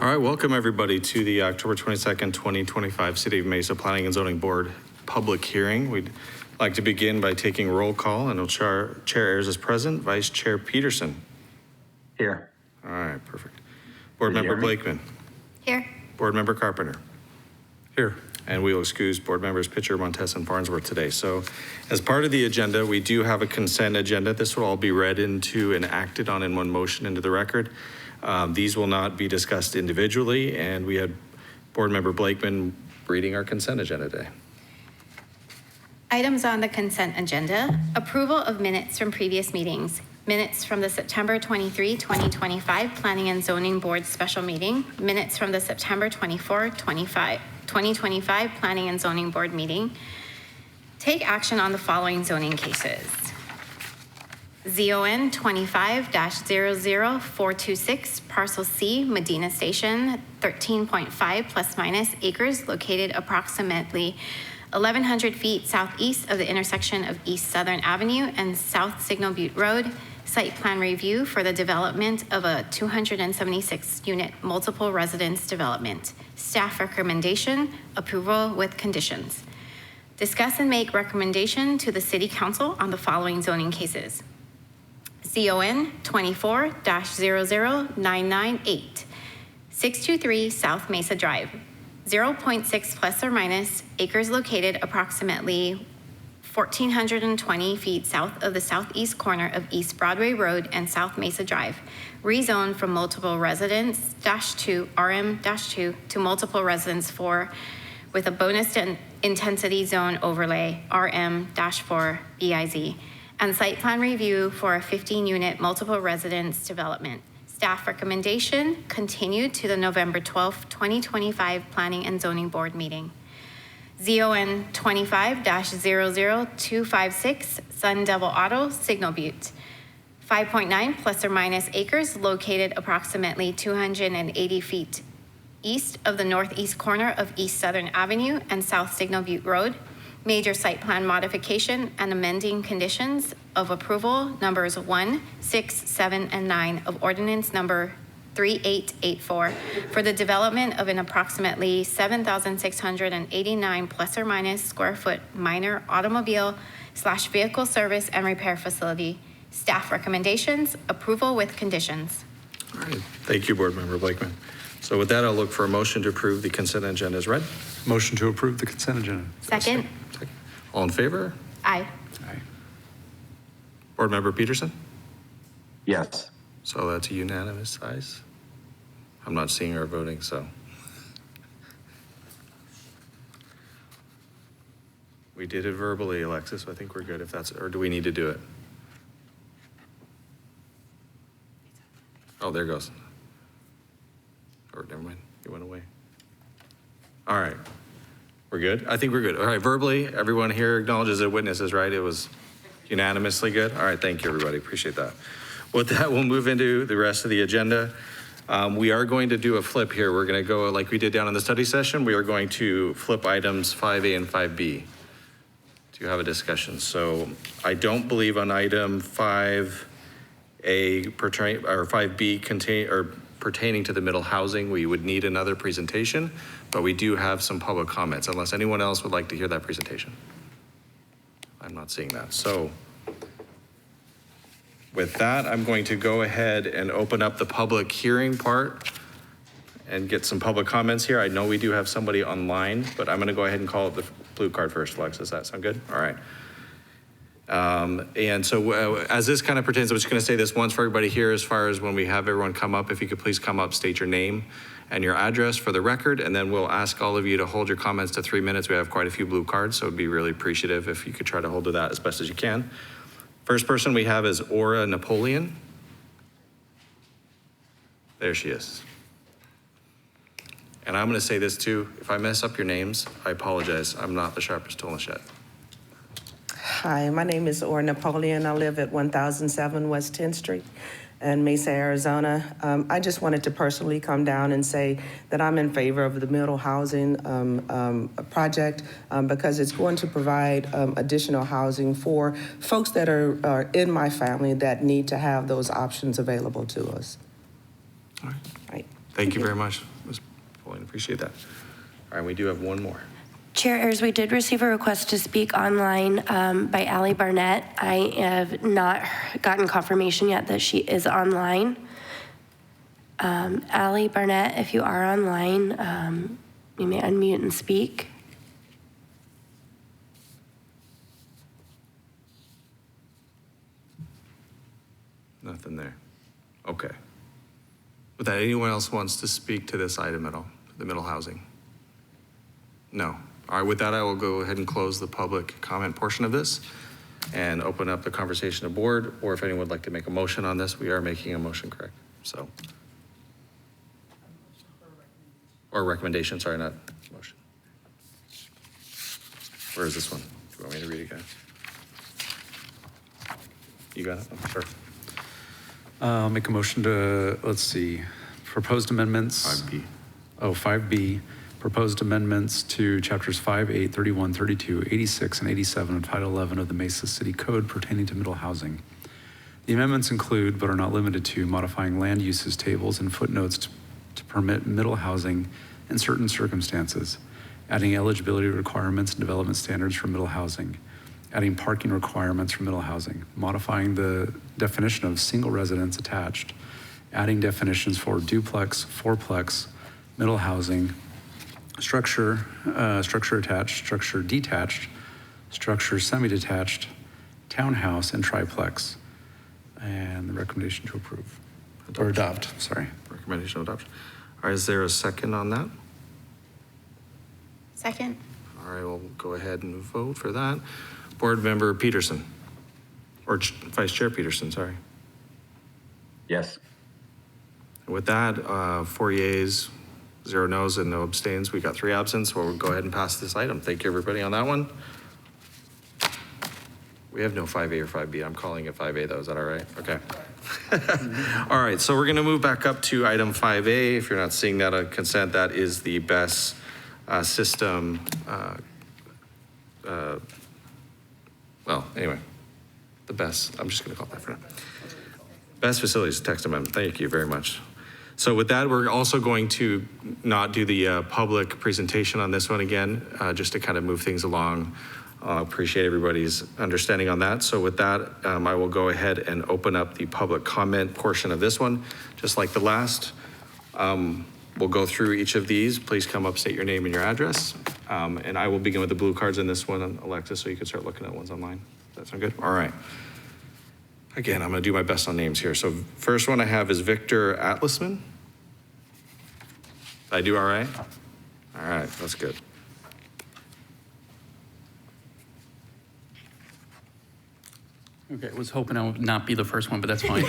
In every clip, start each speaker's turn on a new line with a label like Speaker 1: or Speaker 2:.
Speaker 1: All right, welcome everybody to the October 22nd, 2025 City of Mesa Planning and Zoning Board public hearing. We'd like to begin by taking roll call, and Chair Ayers is present. Vice Chair Peterson.
Speaker 2: Here.
Speaker 1: All right, perfect. Board Member Blakeman.
Speaker 3: Here.
Speaker 1: Board Member Carpenter. Here. And we will excuse Board Members Pitcher, Montes, and Farnsworth today. So as part of the agenda, we do have a consent agenda. This will all be read into and acted on in one motion into the record. These will not be discussed individually, and we had Board Member Blakeman reading our consent agenda today.
Speaker 3: Items on the consent agenda: approval of minutes from previous meetings, minutes from the September 23, 2025 Planning and Zoning Board special meeting, minutes from the September 24, 2025 Planning and Zoning Board meeting. Take action on the following zoning cases. ZON 25-00426, Parcel C, Medina Station, 13.5 plus minus acres located approximately 1,100 feet southeast of the intersection of East Southern Avenue and South Signal Butte Road. Site plan review for the development of a 276-unit multiple residence development. Staff recommendation, approval with conditions. Discuss and make recommendation to the City Council on the following zoning cases. ZON 24-00998, 623 South Mesa Drive, 0.6 plus or minus acres located approximately 1,420 feet south of the southeast corner of East Broadway Road and South Mesa Drive, rezoned from multiple residence -2 RM-2 to multiple residence 4 with a bonus intensity zone overlay RM-4 BIZ, and site plan review for a 15-unit multiple residence development. Staff recommendation continued to the November 12, 2025 Planning and Zoning Board meeting. ZON 25-00256, Sun Devil Auto, Signal Butte, 5.9 plus or minus acres located approximately 280 feet east of the northeast corner of East Southern Avenue and South Signal Butte Road. Major site plan modification and amending conditions of approval numbers 1, 6, 7, and 9 of ordinance number 3884 for the development of an approximately 7,689 plus or minus square foot minor automobile / vehicle service and repair facility. Staff recommendations, approval with conditions.
Speaker 1: All right, thank you, Board Member Blakeman. So with that, I'll look for a motion to approve the consent agenda as read.
Speaker 4: Motion to approve the consent agenda.
Speaker 3: Second.
Speaker 1: All in favor?
Speaker 3: Aye.
Speaker 4: Aye.
Speaker 1: Board Member Peterson?
Speaker 2: Yes.
Speaker 1: So that's a unanimous size. I'm not seeing our voting, so. We did it verbally, Alexis, so I think we're good if that's, or do we need to do it? Oh, there it goes. Or never mind, it went away. All right, we're good? I think we're good. All right, verbally, everyone here acknowledges that witnesses, right? It was unanimously good? All right, thank you, everybody, appreciate that. With that, we'll move into the rest of the agenda. We are going to do a flip here. We're gonna go like we did down in the study session. We are going to flip items 5A and 5B to have a discussion. So I don't believe on item 5A or 5B pertaining to the middle housing, we would need another presentation, but we do have some public comments unless anyone else would like to hear that presentation. I'm not seeing that. So with that, I'm going to go ahead and open up the public hearing part and get some public comments here. I know we do have somebody online, but I'm gonna go ahead and call it the blue card first, Alexis. Does that sound good? All right. And so as this kind of pertains, I'm just gonna say this once for everybody here, as far as when we have everyone come up, if you could please come up, state your name and your address for the record, and then we'll ask all of you to hold your comments to 3 minutes. We have quite a few blue cards, so it'd be really appreciative if you could try to hold to that as best as you can. First person we have is Aura Napoleon. There she is. And I'm gonna say this too, if I mess up your names, I apologize. I'm not the sharpest tool in the shed.
Speaker 5: Hi, my name is Aura Napoleon. I live at 1007 West 10th Street in Mesa, Arizona. I just wanted to personally come down and say that I'm in favor of the middle housing project because it's going to provide additional housing for folks that are in my family that need to have those options available to us.
Speaker 1: All right.
Speaker 5: Right.
Speaker 1: Thank you very much, Ms. Pauline, appreciate that. All right, we do have one more.
Speaker 6: Chair Ayers, we did receive a request to speak online by Allie Barnett. I have not gotten confirmation yet that she is online. Allie Barnett, if you are online, you may unmute and speak.
Speaker 1: Nothing there. Okay. With that, anyone else wants to speak to this item at all, the middle housing? No. All right, with that, I will go ahead and close the public comment portion of this and open up the conversation to board, or if anyone would like to make a motion on this, we are making a motion, correct? So. Or recommendation, sorry, not motion. Where is this one? Do you want me to read it again? You got it? Oh, sure.
Speaker 4: I'll make a motion to, let's see, proposed amendments.
Speaker 1: 5B.
Speaker 4: Oh, 5B, proposed amendments to chapters 5, 8, 31, 32, 86, and 87 of Title 11 of the Mesa City Code pertaining to middle housing. The amendments include, but are not limited to, modifying land uses tables and footnotes to permit middle housing in certain circumstances, adding eligibility requirements and development standards for middle housing, adding parking requirements for middle housing, modifying the definition of single residence attached, adding definitions for duplex, fourplex, middle housing, structure attached, structure detached, structure semi-detached, townhouse, and triplex. And the recommendation to approve, or adopt, sorry.
Speaker 1: Recommendation of adoption. All right, is there a second on that?
Speaker 3: Second.
Speaker 1: All right, we'll go ahead and vote for that. Board Member Peterson, or Vice Chair Peterson, sorry.
Speaker 2: Yes.
Speaker 1: With that, 4 yeas, 0 no's, and no abstains. We got 3 absents, so we'll go ahead and pass this item. Thank you, everybody, on that one. We have no 5A or 5B. I'm calling it 5A, though. Is that all right? Okay. All right, so we're going to move back up to item 5A. If you're not seeing that on consent, that is the BESS system. Well, anyway, the BESS. I'm just going to call it that for now. BESS Facilities Text Amendment. Thank you very much. So with that, we're also going to not do the public presentation on this one again, just to kind of move things along. Appreciate everybody's understanding on that. So with that, I will go ahead and open up the public comment portion of this one. Just like the last, we'll go through each of these. Please come up, state your name and your address. And I will begin with the blue cards in this one, Alexis, so you can start looking at ones online. Does that sound good? All right. Again, I'm going to do my best on names here. So first one I have is Victor Atlasman. Did I do all right? All right, that's good.
Speaker 7: Okay, I was hoping I would not be the first one, but that's fine.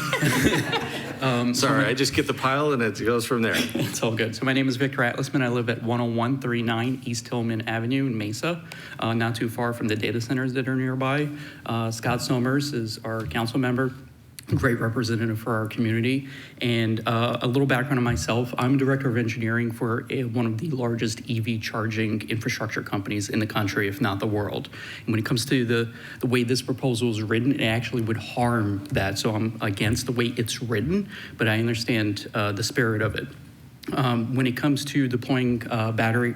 Speaker 1: Sorry, I just get the pile and it goes from there.
Speaker 7: It's all good. So my name is Victor Atlasman. I live at 10139 East Tillman Avenue in Mesa, not too far from the data centers that are nearby. Scott Somers is our council member, great representative for our community. And a little background on myself, I'm director of engineering for one of the largest EV charging infrastructure companies in the country, if not the world. And when it comes to the way this proposal is written, it actually would harm that. So I'm against the way it's written, but I understand the spirit of it. When it comes to deploying battery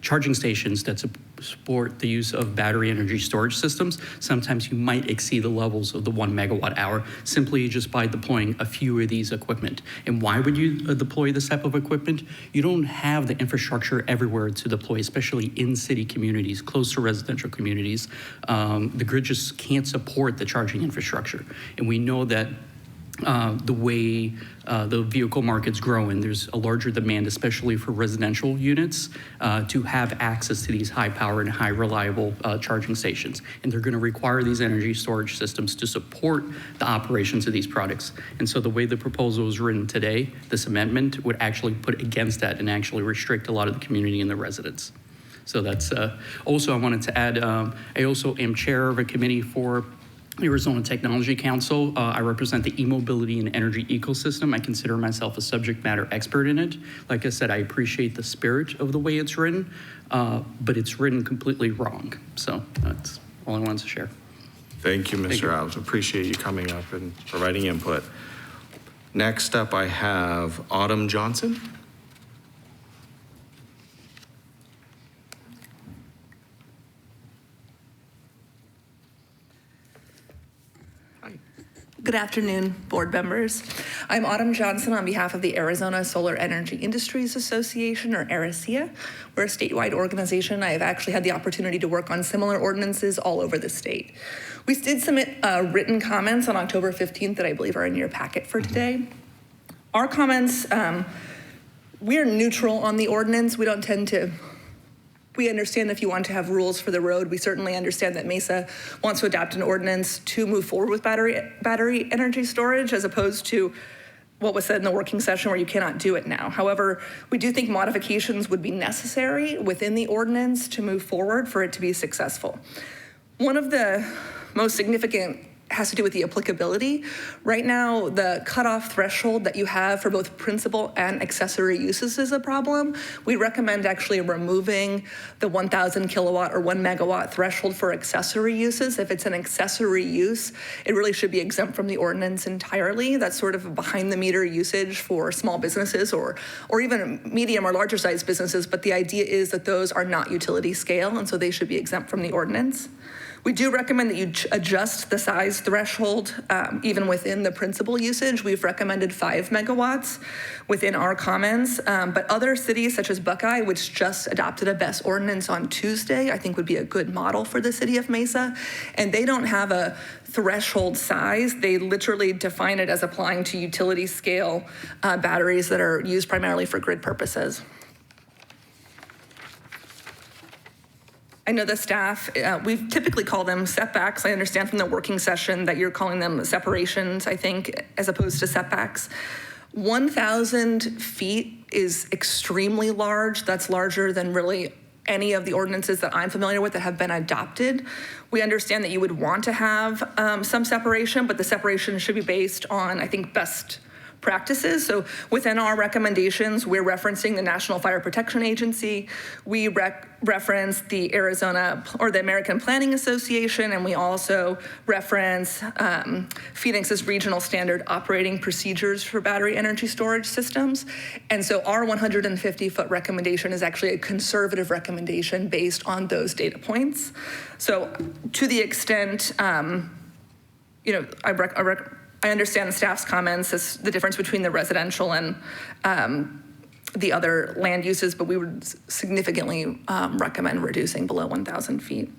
Speaker 7: charging stations that support the use of battery energy storage systems, sometimes you might exceed the levels of the 1 megawatt hour simply just by deploying a few of these equipment. And why would you deploy this type of equipment? You don't have the infrastructure everywhere to deploy, especially in city communities, close to residential communities. The grid just can't support the charging infrastructure. And we know that the way the vehicle market's growing, there's a larger demand, especially for residential units, to have access to these high-powered and high-reliable charging stations. And they're going to require these energy storage systems to support the operations of these products. And so the way the proposal is written today, this amendment would actually put against that and actually restrict a lot of the community and the residents. So that's also I wanted to add, I also am chair of a committee for Arizona Technology Council. I represent the e-mobility and energy ecosystem. I consider myself a subject matter expert in it. Like I said, I appreciate the spirit of the way it's written, but it's written completely wrong. So that's all I wanted to share.
Speaker 1: Thank you, Mr. Alves. Appreciate you coming up and providing input. Next up, I have Autumn Johnson.
Speaker 8: Good afternoon, board members. I'm Autumn Johnson on behalf of the Arizona Solar Energy Industries Association, or ARISIA. We're a statewide organization. I have actually had the opportunity to work on similar ordinances all over the state. We did submit written comments on October 15th that I believe are in your packet for today. Our comments, we're neutral on the ordinance. We don't tend to We understand if you want to have rules for the road. We certainly understand that Mesa wants to adopt an ordinance to move forward with battery energy storage, as opposed to what was said in the working session where you cannot do it now. However, we do think modifications would be necessary within the ordinance to move forward for it to be successful. One of the most significant has to do with the applicability. Right now, the cutoff threshold that you have for both principal and accessory uses is a problem. We recommend actually removing the 1,000 kilowatt or 1 megawatt threshold for accessory uses. If it's an accessory use, it really should be exempt from the ordinance entirely. That's sort of a behind the meter usage for small businesses or even medium or larger sized businesses, but the idea is that those are not utility scale, and so they should be exempt from the ordinance. We do recommend that you adjust the size threshold even within the principal usage. We've recommended 5 megawatts within our comments, but other cities such as Buckeye, which just adopted a BESS ordinance on Tuesday, I think would be a good model for the city of Mesa. And they don't have a threshold size. They literally define it as applying to utility scale batteries that are used primarily for grid purposes. I know the staff, we typically call them setbacks. I understand from the working session that you're calling them separations, I think, as opposed to setbacks. 1,000 feet is extremely large. That's larger than really any of the ordinances that I'm familiar with that have been adopted. We understand that you would want to have some separation, but the separation should be based on, I think, best practices. So within our recommendations, we're referencing the National Fire Protection Agency. We reference the Arizona or the American Planning Association, and we also reference Phoenix's regional standard operating procedures for battery energy storage systems. And so our 150-foot recommendation is actually a conservative recommendation based on those data points. So to the extent, I understand the staff's comments as the difference between the residential and the other land uses, but we would significantly recommend reducing below 1,000 feet.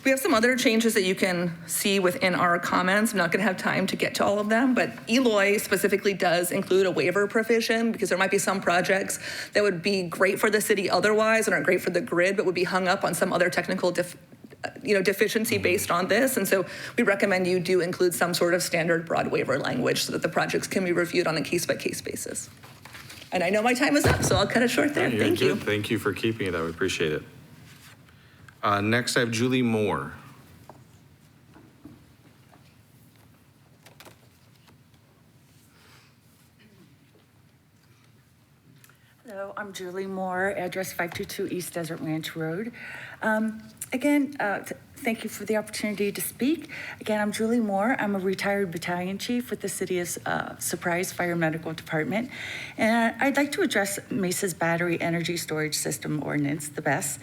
Speaker 8: We have some other changes that you can see within our comments. I'm not going to have time to get to all of them, but Eloy specifically does include a waiver provision because there might be some projects that would be great for the city otherwise and are great for the grid, but would be hung up on some other technical deficiency based on this. And so we recommend you do include some sort of standard broad waiver language so that the projects can be reviewed on a case-by-case basis. And I know my time is up, so I'll cut it short there. Thank you.
Speaker 1: Thank you for keeping it. I would appreciate it. Next, I have Julie Moore.
Speaker 9: Hello, I'm Julie Moore, address 522 East Desert Ranch Road. Thank you for the opportunity to speak. Again, I'm Julie Moore. I'm a retired battalion chief with the city's Surprise Fire Medical Department. And I'd like to address Mesa's battery energy storage system ordinance, the BESS.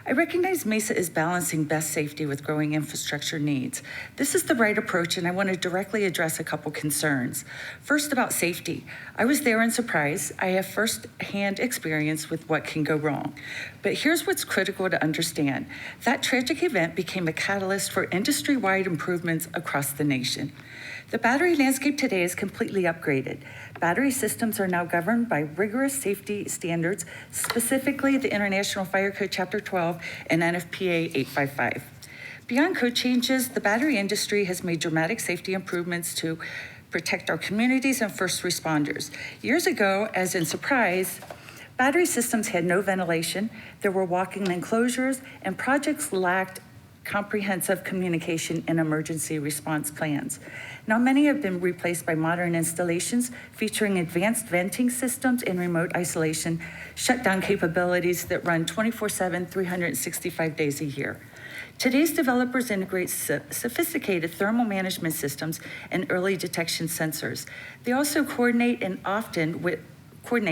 Speaker 9: I recognize Mesa is balancing BESS safety with growing infrastructure needs. This is the right approach, and I want to directly address a couple concerns. First, about safety. I was there in Surprise. I have first-hand experience with what can go wrong. But here's what's critical to understand. That tragic event became a catalyst for industry-wide improvements across the nation. The battery landscape today is completely upgraded. Battery systems are now governed by rigorous safety standards, specifically the International Fire Code Chapter 12 and NFPA 855. Beyond code changes, the battery industry has made dramatic safety improvements to protect our communities and first responders. Years ago, as in Surprise, battery systems had no ventilation, there were walk-in enclosures, and projects lacked comprehensive communication and emergency response plans. Now, many have been replaced by modern installations featuring advanced venting systems and remote isolation, shutdown capabilities that run 24/7, 365 days a year. Today's developers integrate sophisticated thermal management systems and early detection sensors. They also coordinate and often with first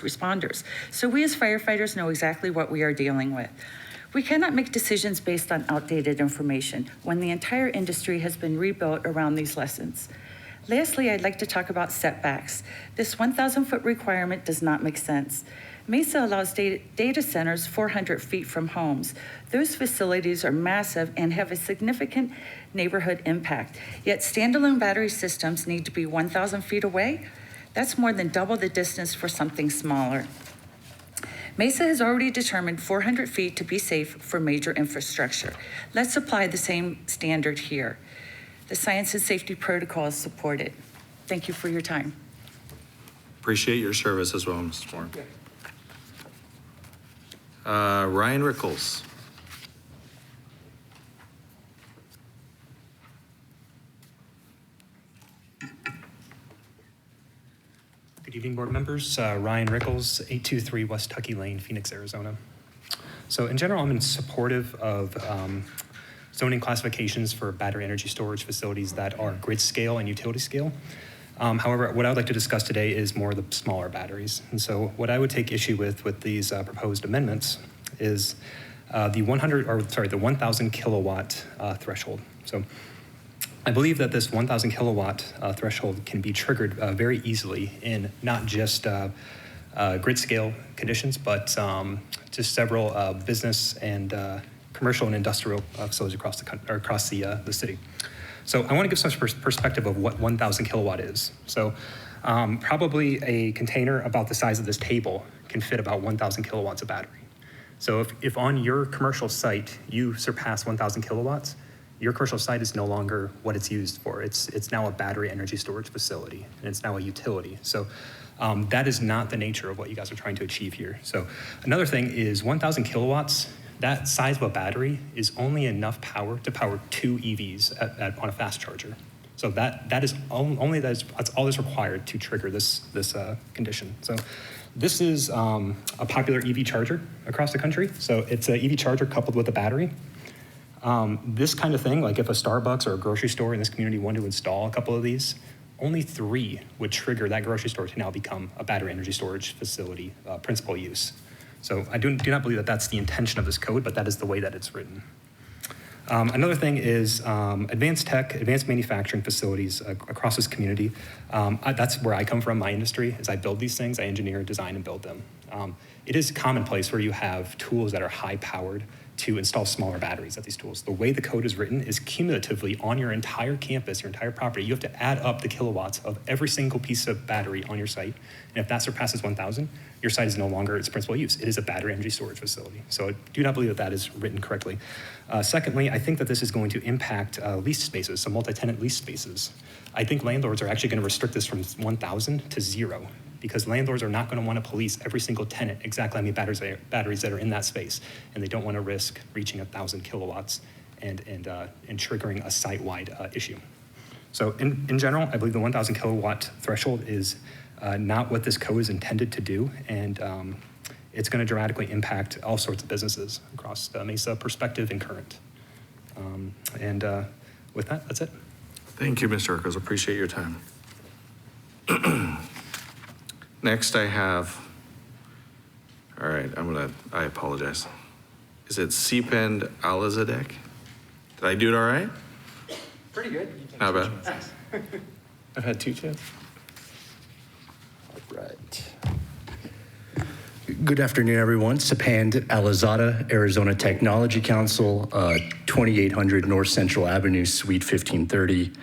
Speaker 9: responders. So we as firefighters know exactly what we are dealing with. We cannot make decisions based on outdated information when the entire industry has been rebuilt around these lessons. Lastly, I'd like to talk about setbacks. This 1,000-foot requirement does not make sense. Mesa allows data centers 400 feet from homes. Those facilities are massive and have a significant neighborhood impact. Yet standalone battery systems need to be 1,000 feet away. That's more than double the distance for something smaller. Mesa has already determined 400 feet to be safe for major infrastructure. Let's apply the same standard here. The science and safety protocol is supported. Thank you for your time.
Speaker 1: Appreciate your service as well, Mr. Moore. Ryan Rickles.
Speaker 10: Good evening, board members. Ryan Rickles, 823 West Tucky Lane, Phoenix, Arizona. So in general, I'm supportive of zoning classifications for battery energy storage facilities that are grid scale and utility scale. However, what I would like to discuss today is more the smaller batteries. And so what I would take issue with these proposed amendments is the 1,000 kilowatt threshold. So I believe that this 1,000 kilowatt threshold can be triggered very easily in not just grid scale conditions, but just several business and commercial and industrial facilities across the city. So I want to give some perspective of what 1,000 kilowatt is. So probably a container about the size of this table can fit about 1,000 kilowatts of battery. So if on your commercial site you surpass 1,000 kilowatts, your commercial site is no longer what it's used for. It's now a battery energy storage facility, and it's now a utility. So that is not the nature of what you guys are trying to achieve here. So another thing is 1,000 kilowatts, that size of a battery is only enough power to power 2 EVs on a fast charger. So that's all that's required to trigger this condition. So this is a popular EV charger across the country. So it's an EV charger coupled with a battery. This kind of thing, like if a Starbucks or a grocery store in this community wanted to install a couple of these, only 3 would trigger that grocery store to now become a battery energy storage facility principal use. So I do not believe that that's the intention of this code, but that is the way that it's written. Another thing is advanced manufacturing facilities across this community. That's where I come from, my industry, is I build these things, I engineer, design, and build them. It is commonplace where you have tools that are high powered to install smaller batteries at these tools. The way the code is written is cumulatively on your entire campus, your entire property, you have to add up the kilowatts of every single piece of battery on your site. And if that surpasses 1,000, your site is no longer its principal use. It is a battery energy storage facility. So I do not believe that that is written correctly. Secondly, I think that this is going to impact lease spaces, so multi-tenant lease spaces. I think landlords are actually going to restrict this from 1,000 to 0. Because landlords are not going to want to police every single tenant exactly how many batteries that are in that space, and they don't want to risk reaching 1,000 kilowatts and triggering a site-wide issue. So in general, I believe the 1,000 kilowatt threshold is not what this code is intended to do, and it's going to dramatically impact all sorts of businesses across the Mesa perspective and current. With that, that's it.
Speaker 1: Thank you, Mr. Rickles. Appreciate your time. Next, I have, all right, I apologize. Is it Sipend Alizadeh? Did I do it all right?
Speaker 11: Pretty good.
Speaker 1: Not bad. I've had 2 chats.
Speaker 11: All right. Good afternoon, everyone. Sipend Alizadeh, Arizona Technology Council, 2800 North Central Avenue, Suite 1530.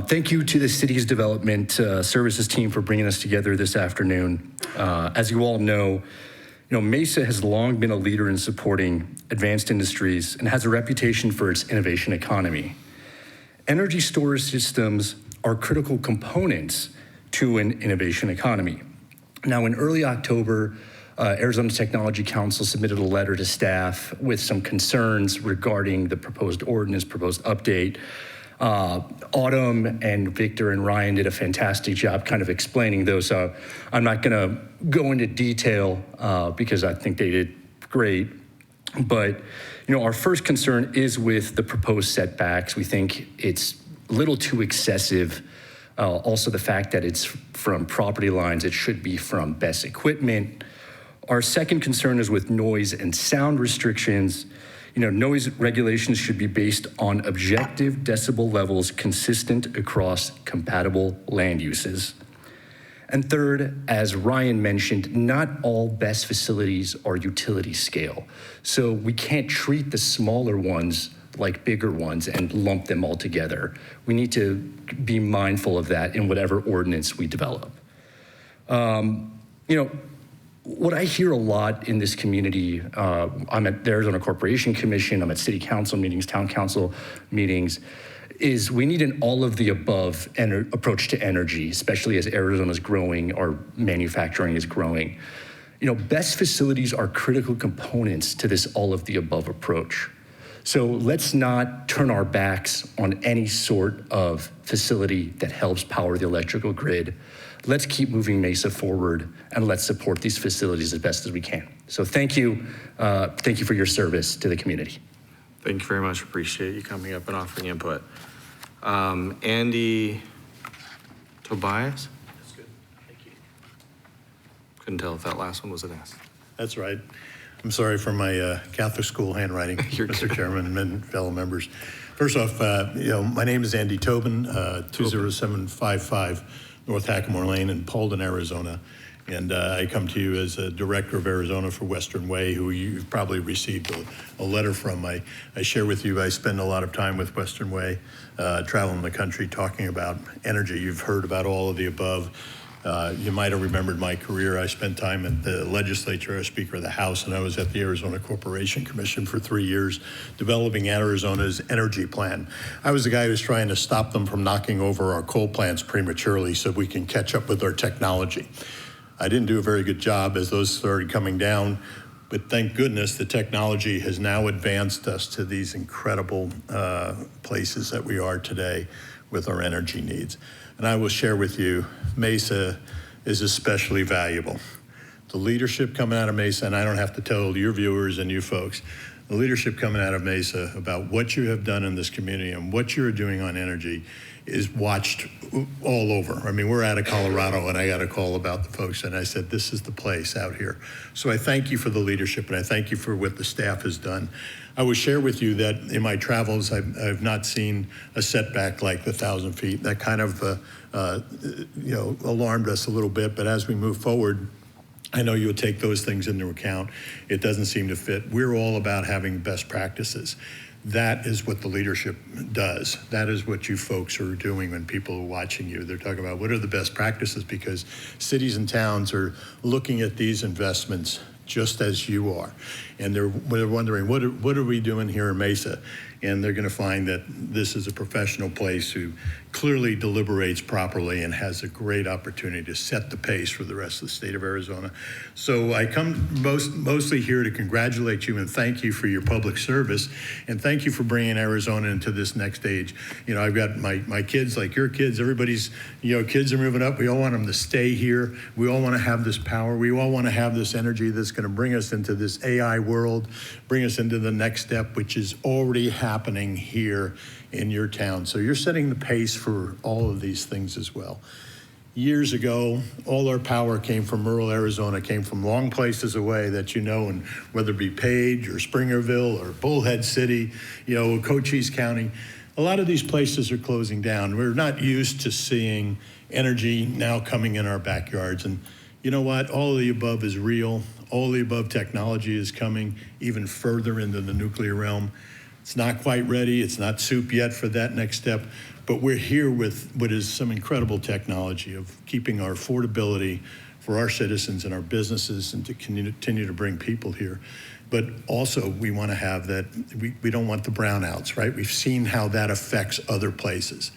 Speaker 11: Thank you to the city's development services team for bringing us together this afternoon. As you all know, Mesa has long been a leader in supporting advanced industries and has a reputation for its innovation economy. Energy storage systems are critical components to an innovation economy. Now, in early October, Arizona Technology Council submitted a letter to staff with some concerns regarding the proposed ordinance, proposed update. Autumn and Victor and Ryan did a fantastic job kind of explaining those. So I'm not going to go into detail because I think they did great. But, our first concern is with the proposed setbacks. We think it's a little too excessive. Also, the fact that it's from property lines, it should be from best equipment. Our second concern is with noise and sound restrictions. Noise regulations should be based on objective decibel levels consistent across compatible land uses. And third, as Ryan mentioned, not all BESS facilities are utility scale. So we can't treat the smaller ones like bigger ones and lump them all together. We need to be mindful of that in whatever ordinance we develop. What I hear a lot in this community, I'm at the Arizona Corporation Commission, I'm at city council meetings, town council meetings, is we need an all of the above approach to energy, especially as Arizona's growing, our manufacturing is growing. BESS facilities are critical components to this all of the above approach. So let's not turn our backs on any sort of facility that helps power the electrical grid. Let's keep moving Mesa forward and let's support these facilities as best as we can. So thank you for your service to the community.
Speaker 1: Thank you very much. Appreciate you coming up and offering input. Andy Tobias?
Speaker 12: That's good. Thank you.
Speaker 1: Couldn't tell if that last one was an S.
Speaker 12: That's right. I'm sorry for my Catholic school handwriting, Mr. Chairman and fellow members. First off, my name is Andy Tobin, 20755 North Hackamore Lane in Paulden, Arizona. And I come to you as a director of Arizona for Western Way, who you've probably received a letter from. I share with you, I spend a lot of time with Western Way, traveling the country talking about energy. You've heard about all of the above. You might have remembered my career. I spent time at the legislature as Speaker of the House, and I was at the Arizona Corporation Commission for 3 years, developing Arizona's energy plan. I was the guy who was trying to stop them from knocking over our coal plants prematurely so we can catch up with our technology. I didn't do a very good job as those started coming down, but thank goodness the technology has now advanced us to these incredible places that we are today with our energy needs. And I will share with you, Mesa is especially valuable. The leadership coming out of Mesa, and I don't have to tell your viewers and you folks, the leadership coming out of Mesa about what you have done in this community and what you're doing on energy is watched all over. I mean, we're out of Colorado and I got a call about the folks and I said, this is the place out here. So I thank you for the leadership and I thank you for what the staff has done. I will share with you that in my travels, I've not seen a setback like the 1,000 feet. That kind of, alarmed us a little bit, but as we move forward, I know you'll take those things into account. It doesn't seem to fit. We're all about having best practices. That is what the leadership does. That is what you folks are doing when people are watching you. They're talking about what are the best practices because cities and towns are looking at these investments just as you are. And they're wondering, what are we doing here in Mesa? And they're gonna find that this is a professional place who clearly deliberates properly and has a great opportunity to set the pace for the rest of the state of Arizona. So I come mostly here to congratulate you and thank you for your public service and thank you for bringing Arizona into this next age. I've got my kids like your kids, everybody's, kids are moving up. We all want them to stay here. We all want to have this power. We all want to have this energy that's going to bring us into this AI world, bring us into the next step, which is already happening here in your town. So you're setting the pace for all of these things as well. Years ago, all our power came from rural Arizona, came from long places away that and whether it be Page or Springerville or Bullhead City, Cochise County, a lot of these places are closing down. We're not used to seeing energy now coming in our backyards. And you know what? All of the above is real. All of the above technology is coming even further into the nuclear realm. It's not quite ready. It's not soup yet for that next step, but we're here with what is some incredible technology of keeping our affordability for our citizens and our businesses and to continue to bring people here. But also we want to have that, we don't want the brownouts, right? We've seen how that affects other places.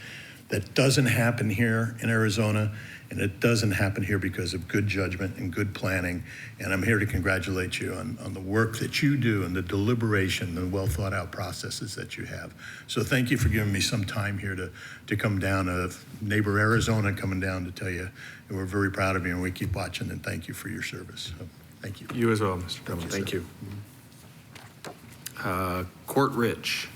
Speaker 12: That doesn't happen here in Arizona, and it doesn't happen here because of good judgment and good planning. And I'm here to congratulate you on the work that you do and the deliberation, the well thought out processes that you have. So thank you for giving me some time here to come down, neighbor Arizona coming down to tell you, and we're very proud of you and we keep watching and thank you for your service. So, thank you.
Speaker 1: You as well, Mr. Tillman. Thank you. Court Rich.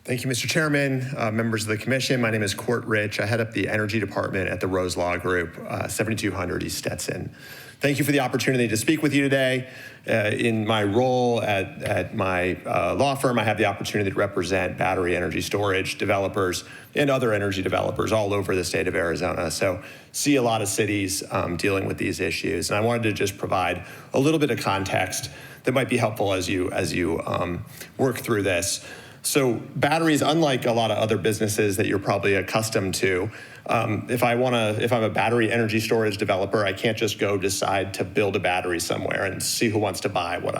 Speaker 13: Thank you, Mr. Chairman, members of the commission. My name is Court Rich. I head up the energy department at the Rose Law Group, 7200 East Stetson. Thank you for the opportunity to speak with you today. In my role at my law firm, I have the opportunity to represent battery energy storage developers and other energy developers all over the state of Arizona. So see a lot of cities dealing with these issues. And I wanted to just provide a little bit of context that might be helpful as you work through this. So batteries, unlike a lot of other businesses that you're probably accustomed to, if I'm a battery energy storage developer, I can't just go decide to build a battery somewhere and see who wants to buy what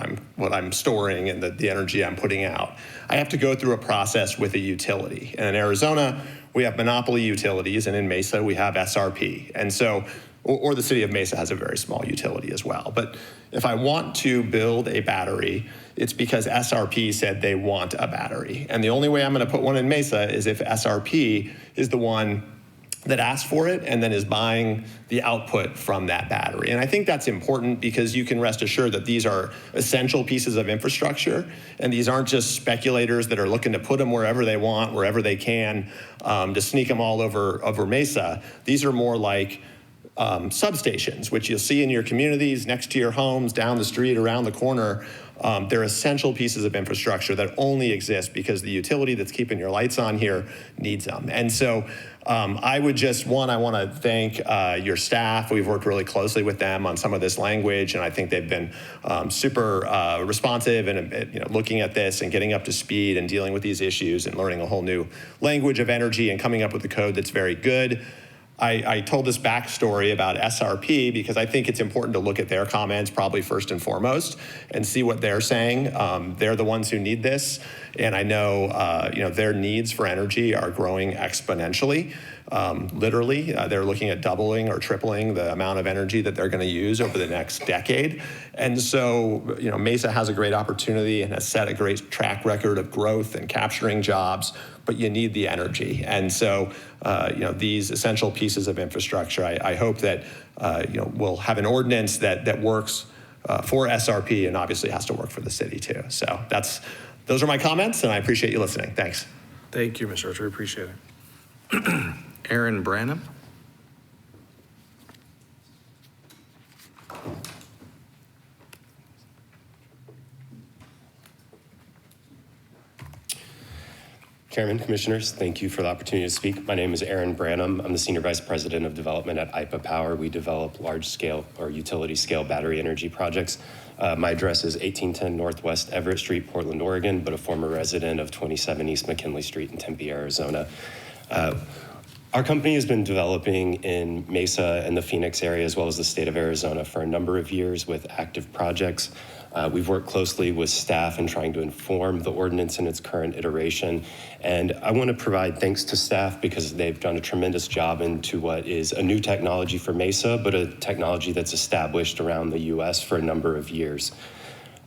Speaker 13: I'm storing and the energy I'm putting out. I have to go through a process with a utility. And in Arizona, we have monopoly utilities, and in Mesa, we have SRP. And so, or the city of Mesa has a very small utility as well. But if I want to build a battery, it's because SRP said they want a battery. And the only way I'm going to put one in Mesa is if SRP is the one that asked for it and then is buying the output from that battery. And I think that's important because you can rest assured that these are essential pieces of infrastructure, and these aren't just speculators that are looking to put them wherever they want, wherever they can, to sneak them all over Mesa. These are more like substations, which you'll see in your communities, next to your homes, down the street, around the corner. They're essential pieces of infrastructure that only exist because the utility that's keeping your lights on here needs them. And so I want to thank your staff. We've worked really closely with them on some of this language, and I think they've been super responsive and looking at this and getting up to speed and dealing with these issues and learning a whole new language of energy and coming up with a code that's very good. I told this backstory about SRP because I think it's important to look at their comments probably first and foremost and see what they're saying. They're the ones who need this, and I know their needs for energy are growing exponentially. Literally, they're looking at doubling or tripling the amount of energy that they're going to use over the next decade. And so, Mesa has a great opportunity and has set a great track record of growth and capturing jobs, but you need the energy. And so, these essential pieces of infrastructure, I hope that, we'll have an ordinance that works for SRP and obviously has to work for the city too. So those are my comments, and I appreciate you listening. Thanks.
Speaker 1: Thank you, Mr. Archer. Appreciate it. Aaron Branham.
Speaker 14: Chairman, Commissioners, thank you for the opportunity to speak. My name is Aaron Branham. I'm the Senior Vice President of Development at IPA Power. We develop large-scale or utility-scale battery energy projects. My address is 1810 Northwest Everett Street, Portland, Oregon, but a former resident of 27 East McKinley Street in Tempe, Arizona. Our company has been developing in Mesa and the Phoenix area, as well as the state of Arizona, for a number of years with active projects. We've worked closely with staff in trying to inform the ordinance in its current iteration. And I want to provide thanks to staff because they've done a tremendous job into what is a new technology for Mesa, but a technology that's established around the U.S. for a number of years.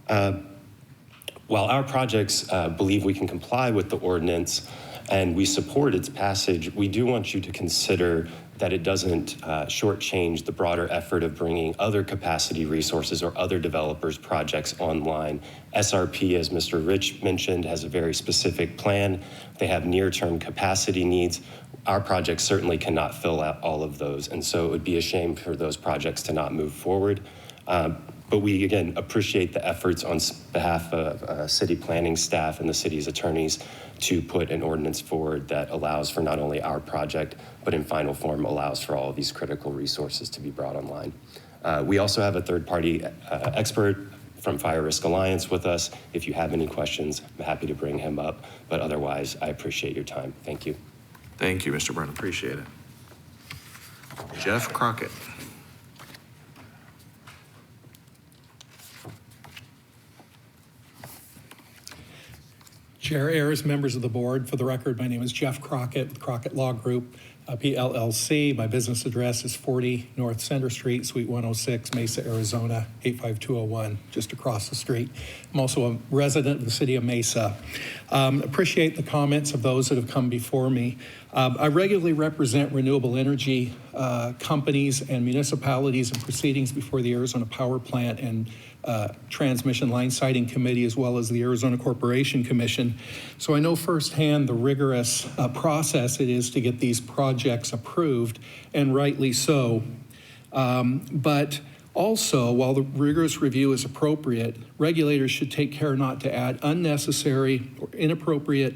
Speaker 14: While our projects believe we can comply with the ordinance and we support its passage, we do want you to consider that it doesn't shortchange the broader effort of bringing other capacity resources or other developers' projects online. SRP, as Mr. Rich mentioned, has a very specific plan. They have near-term capacity needs. Our project certainly cannot fill out all of those, and so it would be a shame for those projects to not move forward. But we, again, appreciate the efforts on behalf of city planning staff and the city's attorneys to put an ordinance forward that allows for not only our project, but in final form allows for all of these critical resources to be brought online. We also have a third-party expert from Fire Risk Alliance with us. If you have any questions, I'm happy to bring him up. But otherwise, I appreciate your time. Thank you.
Speaker 1: Thank you, Mr. Byrne. Appreciate it. Jeff Crockett.
Speaker 15: Chair Ayers, members of the board, for the record, my name is Jeff Crockett with Crockett Law Group, PLLC. My business address is 40 North Center Street, Suite 106, Mesa, Arizona, 85201, just across the street. I'm also a resident of the city of Mesa. Appreciate the comments of those that have come before me. I regularly represent renewable energy companies and municipalities in proceedings before the Arizona Power Plant and Transmission Line Siting Committee, as well as the Arizona Corporation Commission. So I know firsthand the rigorous process it is to get these projects approved, and rightly so. But also, while the rigorous review is appropriate, regulators should take care not to add unnecessary or inappropriate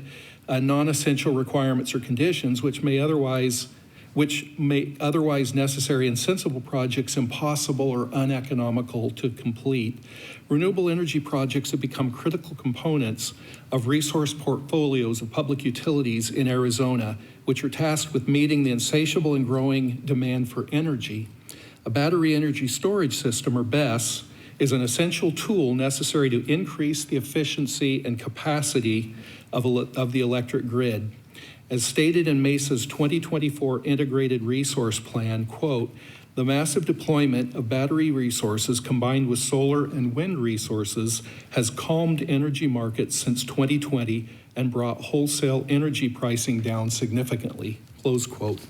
Speaker 15: non-essential requirements or conditions which may otherwise necessary and sensible projects impossible or uneconomical to complete. Renewable energy projects have become critical components of resource portfolios of public utilities in Arizona, which are tasked with meeting the insatiable and growing demand for energy. A battery energy storage system, or BESS, is an essential tool necessary to increase the efficiency and capacity of the electric grid. As stated in MESA's 2024 Integrated Resource Plan, quote, the massive deployment of battery resources combined with solar and wind resources has calmed energy markets since 2020 and brought wholesale energy pricing down significantly, close quote.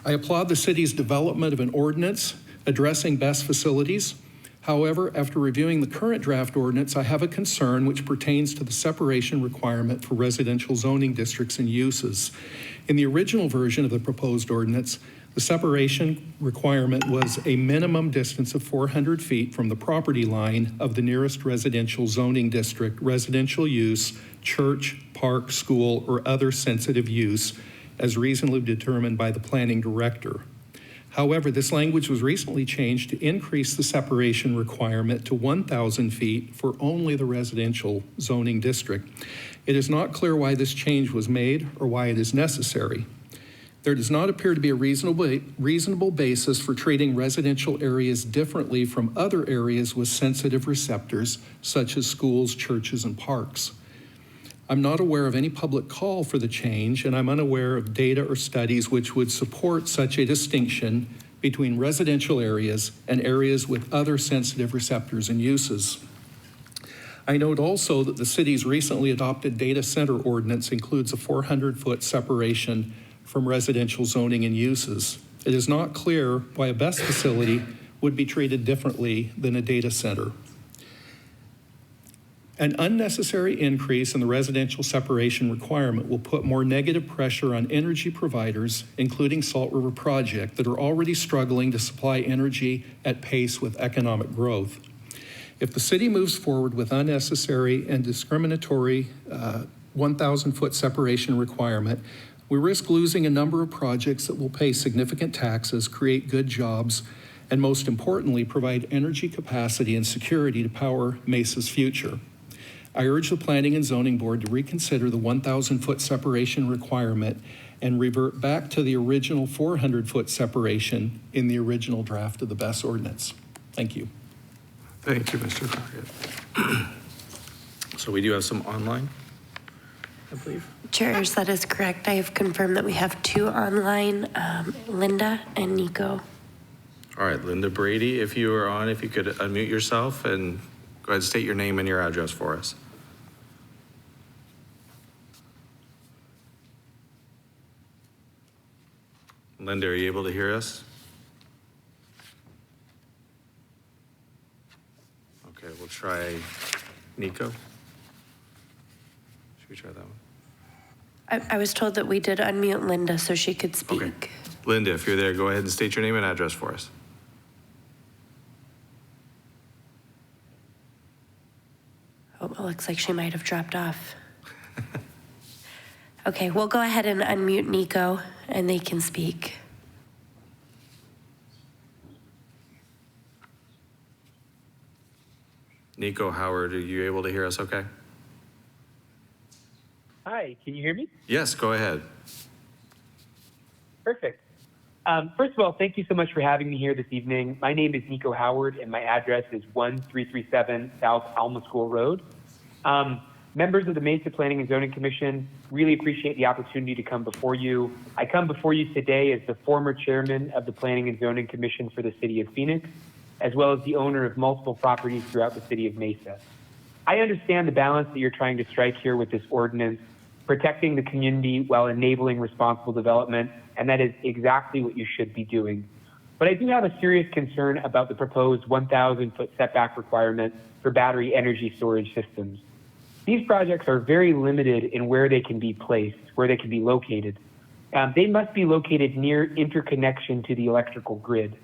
Speaker 15: I applaud the city's development of an ordinance addressing BESS facilities. However, after reviewing the current draft ordinance, I have a concern which pertains to the separation requirement for residential zoning districts and uses. In the original version of the proposed ordinance, the separation requirement was a minimum distance of 400 feet from the property line of the nearest residential zoning district, residential use, church, park, school, or other sensitive use as reasonably determined by the planning director. However, this language was recently changed to increase the separation requirement to 1,000 feet for only the residential zoning district. It is not clear why this change was made or why it is necessary. There does not appear to be a reasonable basis for treating residential areas differently from other areas with sensitive receptors, such as schools, churches, and parks. I'm not aware of any public call for the change, and I'm unaware of data or studies which would support such a distinction between residential areas and areas with other sensitive receptors and uses. I note also that the city's recently adopted data center ordinance includes a 400-foot separation from residential zoning and uses. It is not clear why a BESS facility would be treated differently than a data center. An unnecessary increase in the residential separation requirement will put more negative pressure on energy providers, including Salt River Project, that are already struggling to supply energy at pace with economic growth. If the city moves forward with unnecessary and discriminatory 1,000-foot separation requirement, we risk losing a number of projects that will pay significant taxes, create good jobs, and most importantly, provide energy capacity and security to power Mesa's future. I urge the Planning and Zoning Board to reconsider the 1,000-foot separation requirement and revert back to the original 400-foot separation in the original draft of the BESS ordinance. Thank you.
Speaker 1: Thank you, Mr. Crockett. So we do have some online, I believe.
Speaker 6: Chairs, that is correct. I have confirmed that we have two online, Linda and Nico.
Speaker 1: All right, Linda Brady, if you are on, if you could unmute yourself and go ahead and state your name and your address for us. Linda, are you able to hear us? Okay, we'll try Nico. Should we try that one?
Speaker 6: I was told that we did unmute Linda so she could speak.
Speaker 1: Okay. Linda, if you're there, go ahead and state your name and address for us.
Speaker 6: Oh, it looks like she might have dropped off. Okay, we'll go ahead and unmute Nico and they can speak.
Speaker 1: Nico Howard, are you able to hear us okay?
Speaker 16: Hi, can you hear me?
Speaker 1: Yes, go ahead.
Speaker 16: Perfect. First of all, thank you so much for having me here this evening. My name is Nico Howard, and my address is 1337 South Alma School Road. Members of the Mesa Planning and Zoning Commission, really appreciate the opportunity to come before you. I come before you today as the former chairman of the Planning and Zoning Commission for the City of Phoenix, as well as the owner of multiple properties throughout the City of Mesa. I understand the balance that you're trying to strike here with this ordinance, protecting the community while enabling responsible development, and that is exactly what you should be doing. But I do have a serious concern about the proposed 1,000-foot setback requirement for battery energy storage systems. These projects are very limited in where they can be placed, where they can be located. They must be located near interconnection to the electrical grid.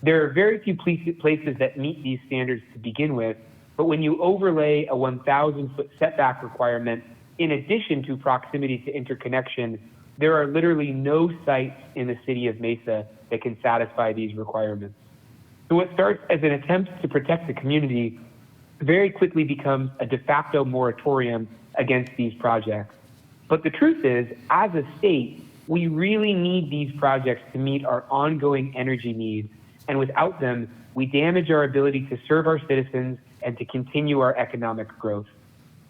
Speaker 16: There are very few places that meet these standards to begin with, but when you overlay a 1,000-foot setback requirement in addition to proximity to interconnection, there are literally no sites in the city of Mesa that can satisfy these requirements. So what starts as an attempt to protect the community very quickly becomes a de facto moratorium against these projects. But the truth is, as a state, we really need these projects to meet our ongoing energy needs, and without them, we damage our ability to serve our citizens and to continue our economic growth.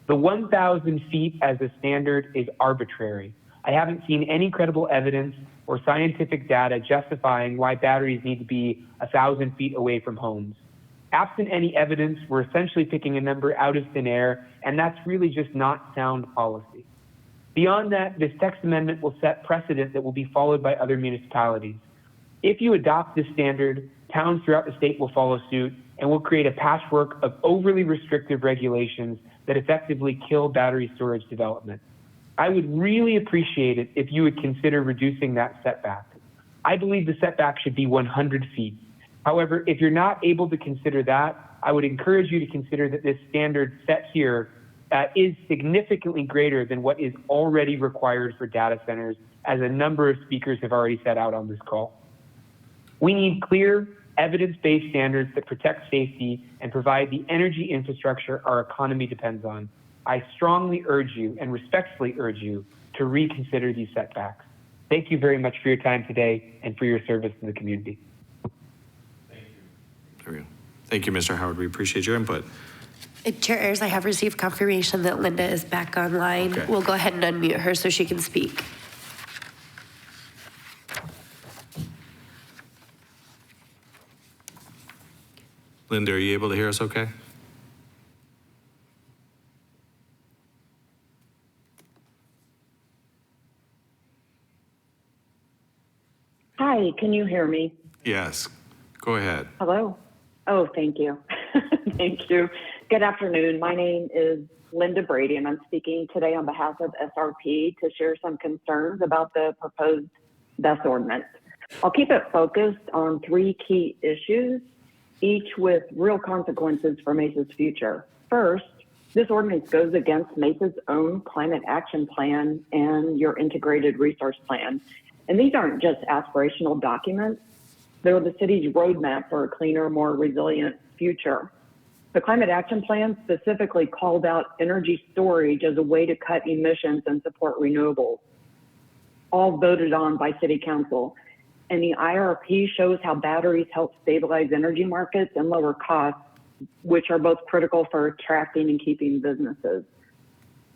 Speaker 16: The 1,000 feet as a standard is arbitrary. I haven't seen any credible evidence or scientific data justifying why batteries need to be 1,000 feet away from homes. Absent any evidence, we're essentially picking a number out of thin air, and that's really just not sound policy. Beyond that, this text amendment will set precedent that will be followed by other municipalities. If you adopt this standard, towns throughout the state will follow suit, and will create a patchwork of overly restrictive regulations that effectively kill battery storage development. I would really appreciate it if you would consider reducing that setback. I believe the setback should be 100 feet. However, if you're not able to consider that, I would encourage you to consider that this standard set here is significantly greater than what is already required for data centers, as a number of speakers have already set out on this call. We need clear, evidence-based standards that protect safety and provide the energy infrastructure our economy depends on. I strongly urge you and respectfully urge you to reconsider these setbacks. Thank you very much for your time today and for your service to the community.
Speaker 1: There we go. Thank you, Mr. Howard. We appreciate your input.
Speaker 6: Chair Ayers, I have received confirmation that Linda is back online.
Speaker 1: Okay.
Speaker 6: We'll go ahead and unmute her so she can speak.
Speaker 1: Linda, are you able to hear us okay?
Speaker 17: Hi, can you hear me?
Speaker 1: Yes. Go ahead.
Speaker 17: Hello? Oh, thank you. Thank you. Good afternoon. My name is Linda Brady, and I'm speaking today on behalf of SRP to share some concerns about the proposed BES ordinance. I'll keep it focused on three key issues, each with real consequences for Mesa's future. First, this ordinance goes against Mesa's own climate action plan and your integrated resource plan. And these aren't just aspirational documents. They're the city's roadmap for a cleaner, more resilient future. The climate action plan specifically called out energy storage as a way to cut emissions and support renewables, all voted on by city council. And the IRP shows how batteries help stabilize energy markets and lower costs, which are both critical for attracting and keeping businesses.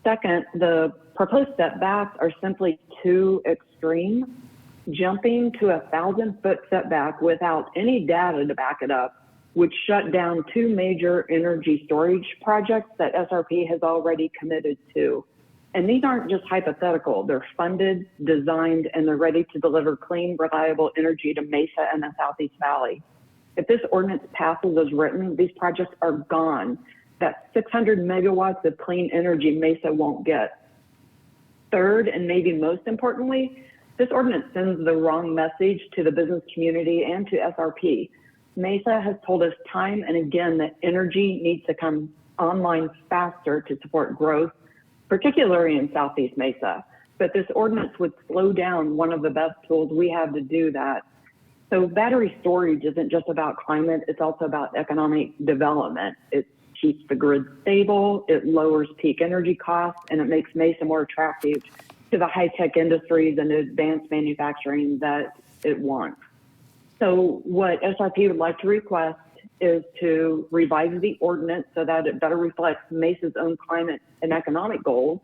Speaker 17: Second, the proposed setbacks are simply too extreme. Jumping to 1,000-foot setback without any data to back it up would shut down two major energy storage projects that SRP has already committed to. And these aren't just hypothetical. They're funded, designed, and they're ready to deliver clean, reliable energy to Mesa and the Southeast Valley. If this ordinance passes as written, these projects are gone. That's 600 megawatts of clean energy Mesa won't get. Third, and maybe most importantly, this ordinance sends the wrong message to the business community and to SRP. Mesa has told us time and again that energy needs to come online faster to support growth, particularly in Southeast Mesa. But this ordinance would slow down one of the best tools we have to do that. So battery storage isn't just about climate, it's also about economic development. It keeps the grid stable, it lowers peak energy costs, and it makes Mesa more attractive to the high-tech industries and advanced manufacturing that it wants. So what SRP would like to request is to revise the ordinance so that it better reflects Mesa's own climate and economic goals.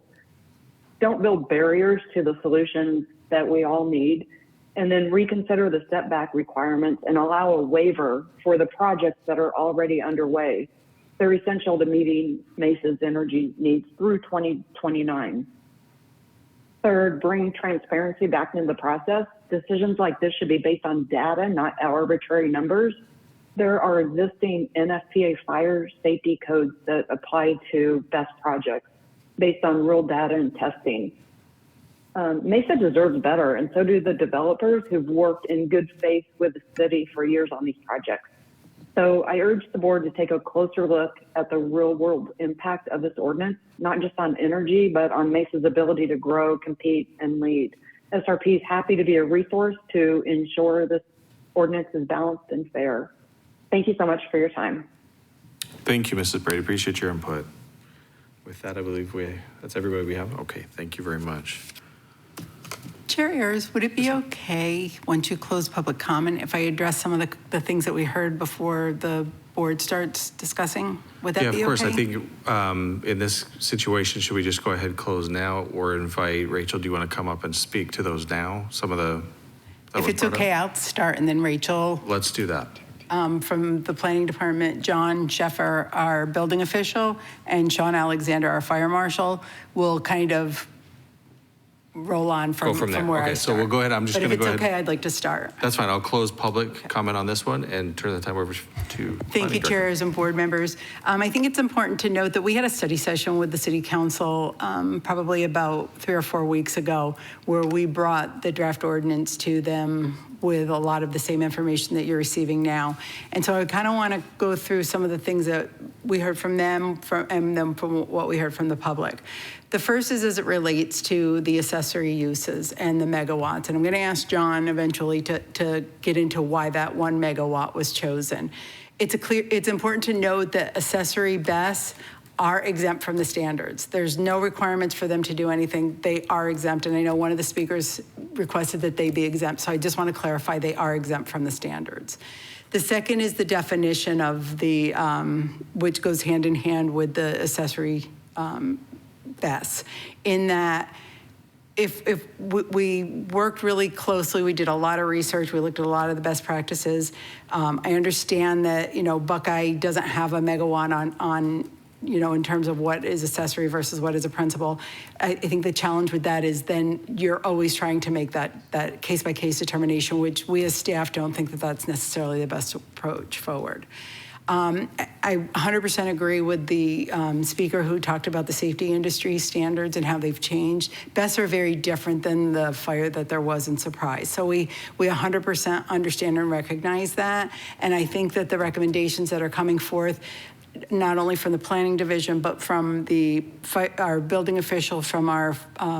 Speaker 17: Don't build barriers to the solutions that we all need, and then reconsider the setback requirements and allow a waiver for the projects that are already underway. They're essential to meeting Mesa's energy needs through 2029. Third, bring transparency back into the process. Decisions like this should be based on data, not arbitrary numbers. There are existing NFPA fire safety codes that apply to BESS projects based on real data and testing. Mesa deserves better, and so do the developers who've worked in good faith with the city for years on these projects. So I urge the board to take a closer look at the real world impact of this ordinance, not just on energy, but on Mesa's ability to grow, compete, and lead. SRP is happy to be a resource to ensure this ordinance is balanced and fair. Thank you so much for your time.
Speaker 1: Thank you, Mrs. Brady. Appreciate your input. With that, I believe that's everybody we have. Okay, thank you very much.
Speaker 18: Chair Ayers, would it be okay, once you close public comment, if I address some of the things that we heard before the board starts discussing? Would that be okay?
Speaker 1: Yeah, of course. I think in this situation, should we just go ahead and close now or invite Rachel? Do you want to come up and speak to those now? Some of the.
Speaker 18: If it's okay, I'll start and then Rachel.
Speaker 1: Let's do that.
Speaker 18: From the planning department, John Sheffer, our building official, and Sean Alexander, our fire marshal, will kind of roll on from where I start.
Speaker 1: So we'll go ahead. I'm just going to go ahead.
Speaker 18: But if it's okay, I'd like to start.
Speaker 1: That's fine. I'll close public comment on this one and turn the time over to
Speaker 18: Thank you, chairs and board members. I think it's important to note that we had a study session with the city council probably about 3 or 4 weeks ago, where we brought the draft ordinance to them with a lot of the same information that you're receiving now. And so I kind of want to go through some of the things that we heard from them and then from what we heard from the public. The first is as it relates to the accessory uses and the megawatts. And I'm going to ask John eventually to get into why that 1 megawatt was chosen. It's important to note that accessory BESS are exempt from the standards. There's no requirements for them to do anything. They are exempt, and I know one of the speakers requested that they be exempt, so I just want to clarify they are exempt from the standards. The second is the definition of the, which goes hand in hand with the accessory BESS, in that if we worked really closely, we did a lot of research, we looked at a lot of the best practices. I understand that, Buckeye doesn't have a megawatt on in terms of what is accessory versus what is a principal. I think the challenge with that is then you're always trying to make that case-by-case determination, which we as staff don't think that that's necessarily the best approach forward. I 100% agree with the speaker who talked about the safety industry standards and how they've changed. BESS are very different than the fire that there was in Surprise. So we 100% understand and recognize that. And I think that the recommendations that are coming forth, not only from the planning division, but from our building official, from our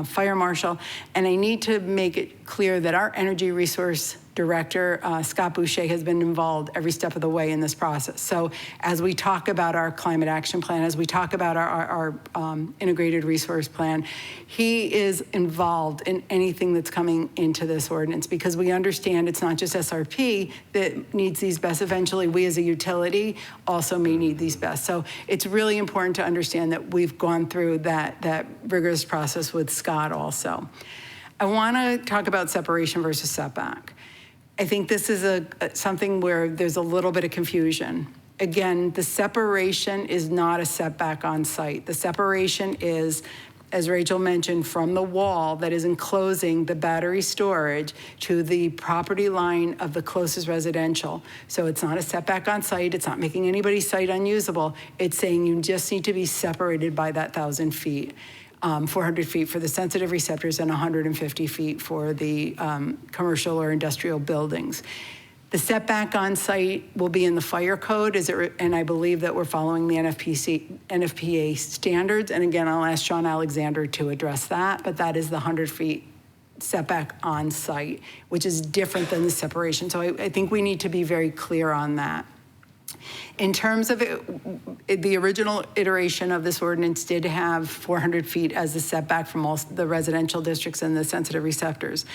Speaker 18: fire marshal. And I need to make it clear that our energy resource director, Scott Boucher, has been involved every step of the way in this process. So as we talk about our climate action plan, as we talk about our integrated resource plan, he is involved in anything that's coming into this ordinance, because we understand it's not just SRP that needs these BESS. Eventually, we as a utility also may need these BESS. So it's really important to understand that we've gone through that rigorous process with Scott also. I want to talk about separation versus setback. I think this is something where there's a little bit of confusion. Again, the separation is not a setback on site. The separation is, as Rachel mentioned, from the wall that is enclosing the battery storage to the property line of the closest residential. So it's not a setback on site. It's not making anybody's site unusable. It's saying you just need to be separated by that 1,000 feet. 400 feet for the sensitive receptors and 150 feet for the commercial or industrial buildings. The setback on site will be in the fire code, and I believe that we're following the NFPA standards. And again, I'll ask Sean Alexander to address that, but that is the 100 feet setback on site, which is different than the separation. So I think we need to be very clear on that. In terms of the original iteration of this ordinance did have 400 feet as the setback from all the residential districts and the sensitive receptors.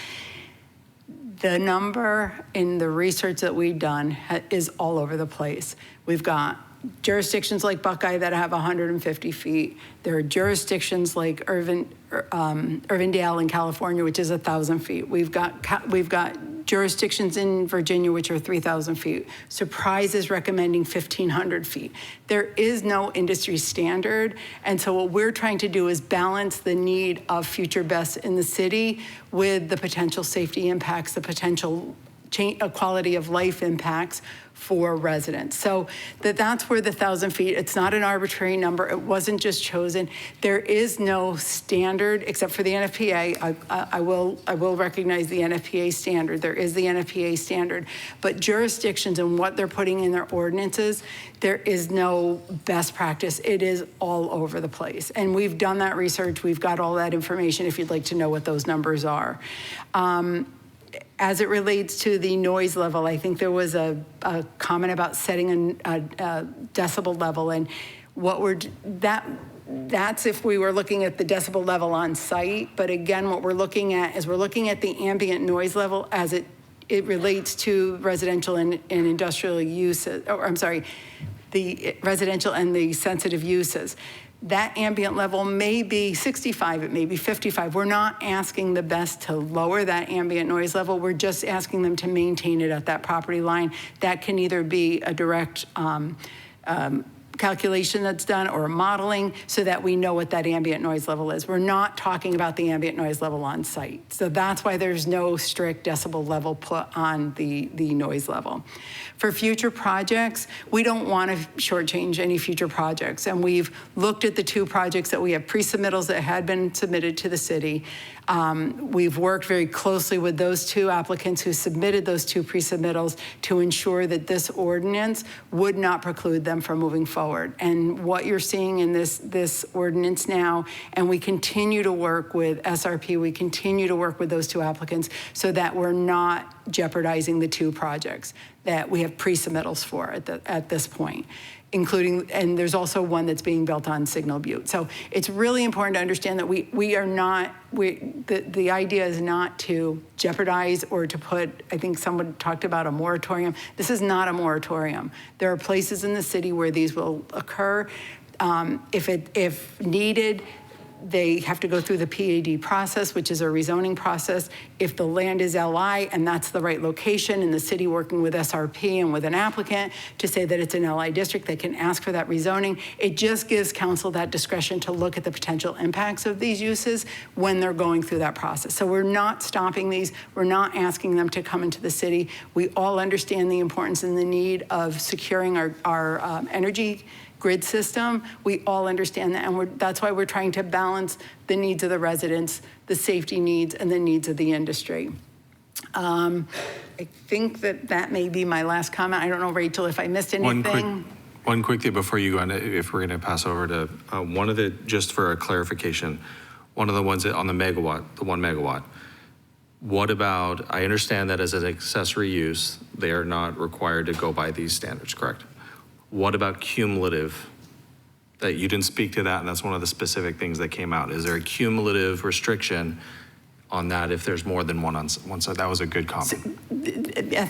Speaker 18: The number in the research that we've done is all over the place. We've got jurisdictions like Buckeye that have 150 feet. There are jurisdictions like Irvindale in California, which is 1,000 feet. We've got jurisdictions in Virginia, which are 3,000 feet. Surprise is recommending 1,500 feet. There is no industry standard. And so what we're trying to do is balance the need of future BESS in the city with the potential safety impacts, the potential quality of life impacts for residents. So that's where the 1,000 feet, it's not an arbitrary number. It wasn't just chosen. There is no standard except for the NFPA. I will recognize the NFPA standard. There is the NFPA standard, but jurisdictions and what they're putting in their ordinances, there is no best practice. It is all over the place. And we've done that research. We've got all that information if you'd like to know what those numbers are. As it relates to the noise level, I think there was a comment about setting a decibel level, and that's if we were looking at the decibel level on site. But again, what we're looking at is we're looking at the ambient noise level as it relates to residential and industrial uses, or I'm sorry, the residential and the sensitive uses. That ambient level may be 65, it may be 55. We're not asking the BESS to lower that ambient noise level. We're just asking them to maintain it at that property line. That can either be a direct calculation that's done or modeling so that we know what that ambient noise level is. We're not talking about the ambient noise level on site. So that's why there's no strict decibel level put on the noise level. For future projects, we don't want to shortchange any future projects. And we've looked at the two projects that we have pre-submittals that had been submitted to the city. We've worked very closely with those two applicants who submitted those two pre-submittals to ensure that this ordinance would not preclude them from moving forward. And what you're seeing in this ordinance now, and we continue to work with SRP, we continue to work with those two applicants so that we're not jeopardizing the two projects that we have pre-submittals for at this point, including, and there's also one that's being built on Signal Butte. So it's really important to understand that we are not, the idea is not to jeopardize or to put, I think someone talked about a moratorium. This is not a moratorium. There are places in the city where these will occur. If needed, they have to go through the PAD process, which is a rezoning process. If the land is LI and that's the right location, and the city working with SRP and with an applicant to say that it's an LI district, they can ask for that rezoning. It just gives council that discretion to look at the potential impacts of these uses when they're going through that process. So we're not stopping these. We're not asking them to come into the city. We all understand the importance and the need of securing our energy grid system. We all understand that, and that's why we're trying to balance the needs of the residents, the safety needs, and the needs of the industry. I think that may be my last comment. I don't know, Rachel, if I missed anything.
Speaker 1: One quick thing before you go on, if we're going to pass over to one of the, just for a clarification, one of the ones on the megawatt, the 1 megawatt. What about, I understand that as an accessory use, they are not required to go by these standards, correct? What about cumulative? That you didn't speak to that, and that's one of the specific things that came out. Is there a cumulative restriction on that if there's more than one on one side? That was a good comment.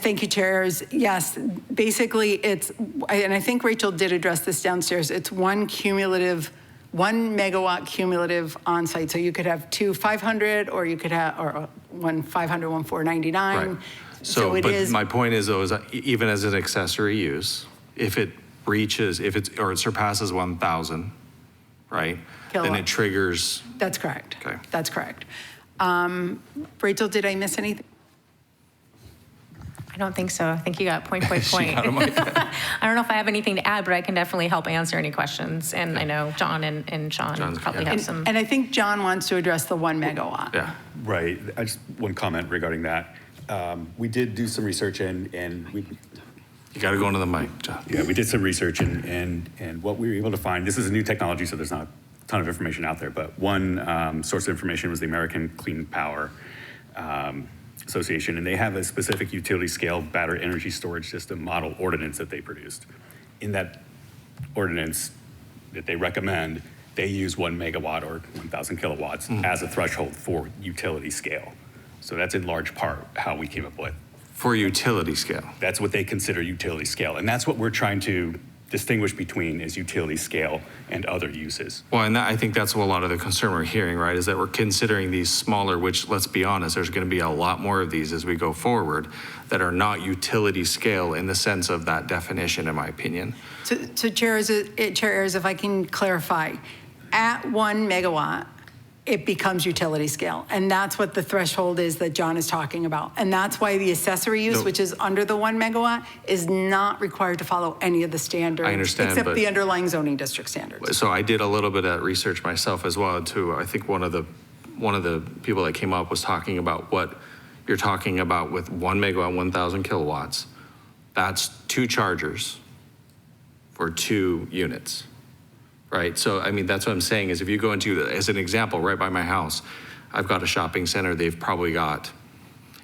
Speaker 18: Thank you, chairs. Yes, basically it's, and I think Rachel did address this downstairs, it's 1 megawatt cumulative on site. So you could have 2 500, or you could have, or 1 500, 1 499.
Speaker 1: Right. So
Speaker 18: it
Speaker 1: but
Speaker 18: is,
Speaker 1: my point is though, is even as an accessory use, if it reaches, if it's, or it surpasses 1,000, right?
Speaker 18: Kilowatt.
Speaker 1: Then it triggers.
Speaker 18: That's correct.
Speaker 1: Okay.
Speaker 18: That's correct. Rachel, did I miss anything?
Speaker 19: I don't think so. I think you got point. I don't know if I have anything to add, but I can definitely help answer any questions. And I know John and Sean probably have some.
Speaker 18: And I think John wants to address the 1 megawatt.
Speaker 1: Yeah.
Speaker 20: Right. I just one comment regarding that. We did do some research and we.
Speaker 1: You got to go into the mic, John.
Speaker 20: Yeah, we did some research and what we were able to find, this is a new technology, so there's not a ton of information out there, but one source of information was the American Clean Power Association, and they have a specific utility scale battery energy storage system model ordinance that they produced. In that ordinance that they recommend, they use 1 megawatt or 1,000 kilowatts as a threshold for utility scale. So that's in large part how we came up with.
Speaker 1: For utility scale.
Speaker 20: That's what they consider utility scale. And that's what we're trying to distinguish between is utility scale and other uses.
Speaker 1: Well, and I think that's what a lot of the concern we're hearing, right, is that we're considering these smaller, which, let's be honest, there's going to be a lot more of these as we go forward that are not utility scale in the sense of that definition, in my opinion.
Speaker 18: So Chair Ayers, if I can clarify, at 1 megawatt, it becomes utility scale. And that's what the threshold is that John is talking about. And that's why the accessory use,
Speaker 1: No.
Speaker 18: which is under the 1 megawatt, is not required to follow any of the standards.
Speaker 1: I understand,
Speaker 18: except
Speaker 1: but-
Speaker 18: the underlying zoning district standards.
Speaker 1: So I did a little bit of research myself as well, too. I think one of the people that came up was talking about what you're talking about with 1 megawatt, 1,000 kilowatts. That's 2 chargers for 2 units. Right, so I mean, that's what I'm saying is if you go into, as an example, right by my house, I've got a shopping center, they've probably got,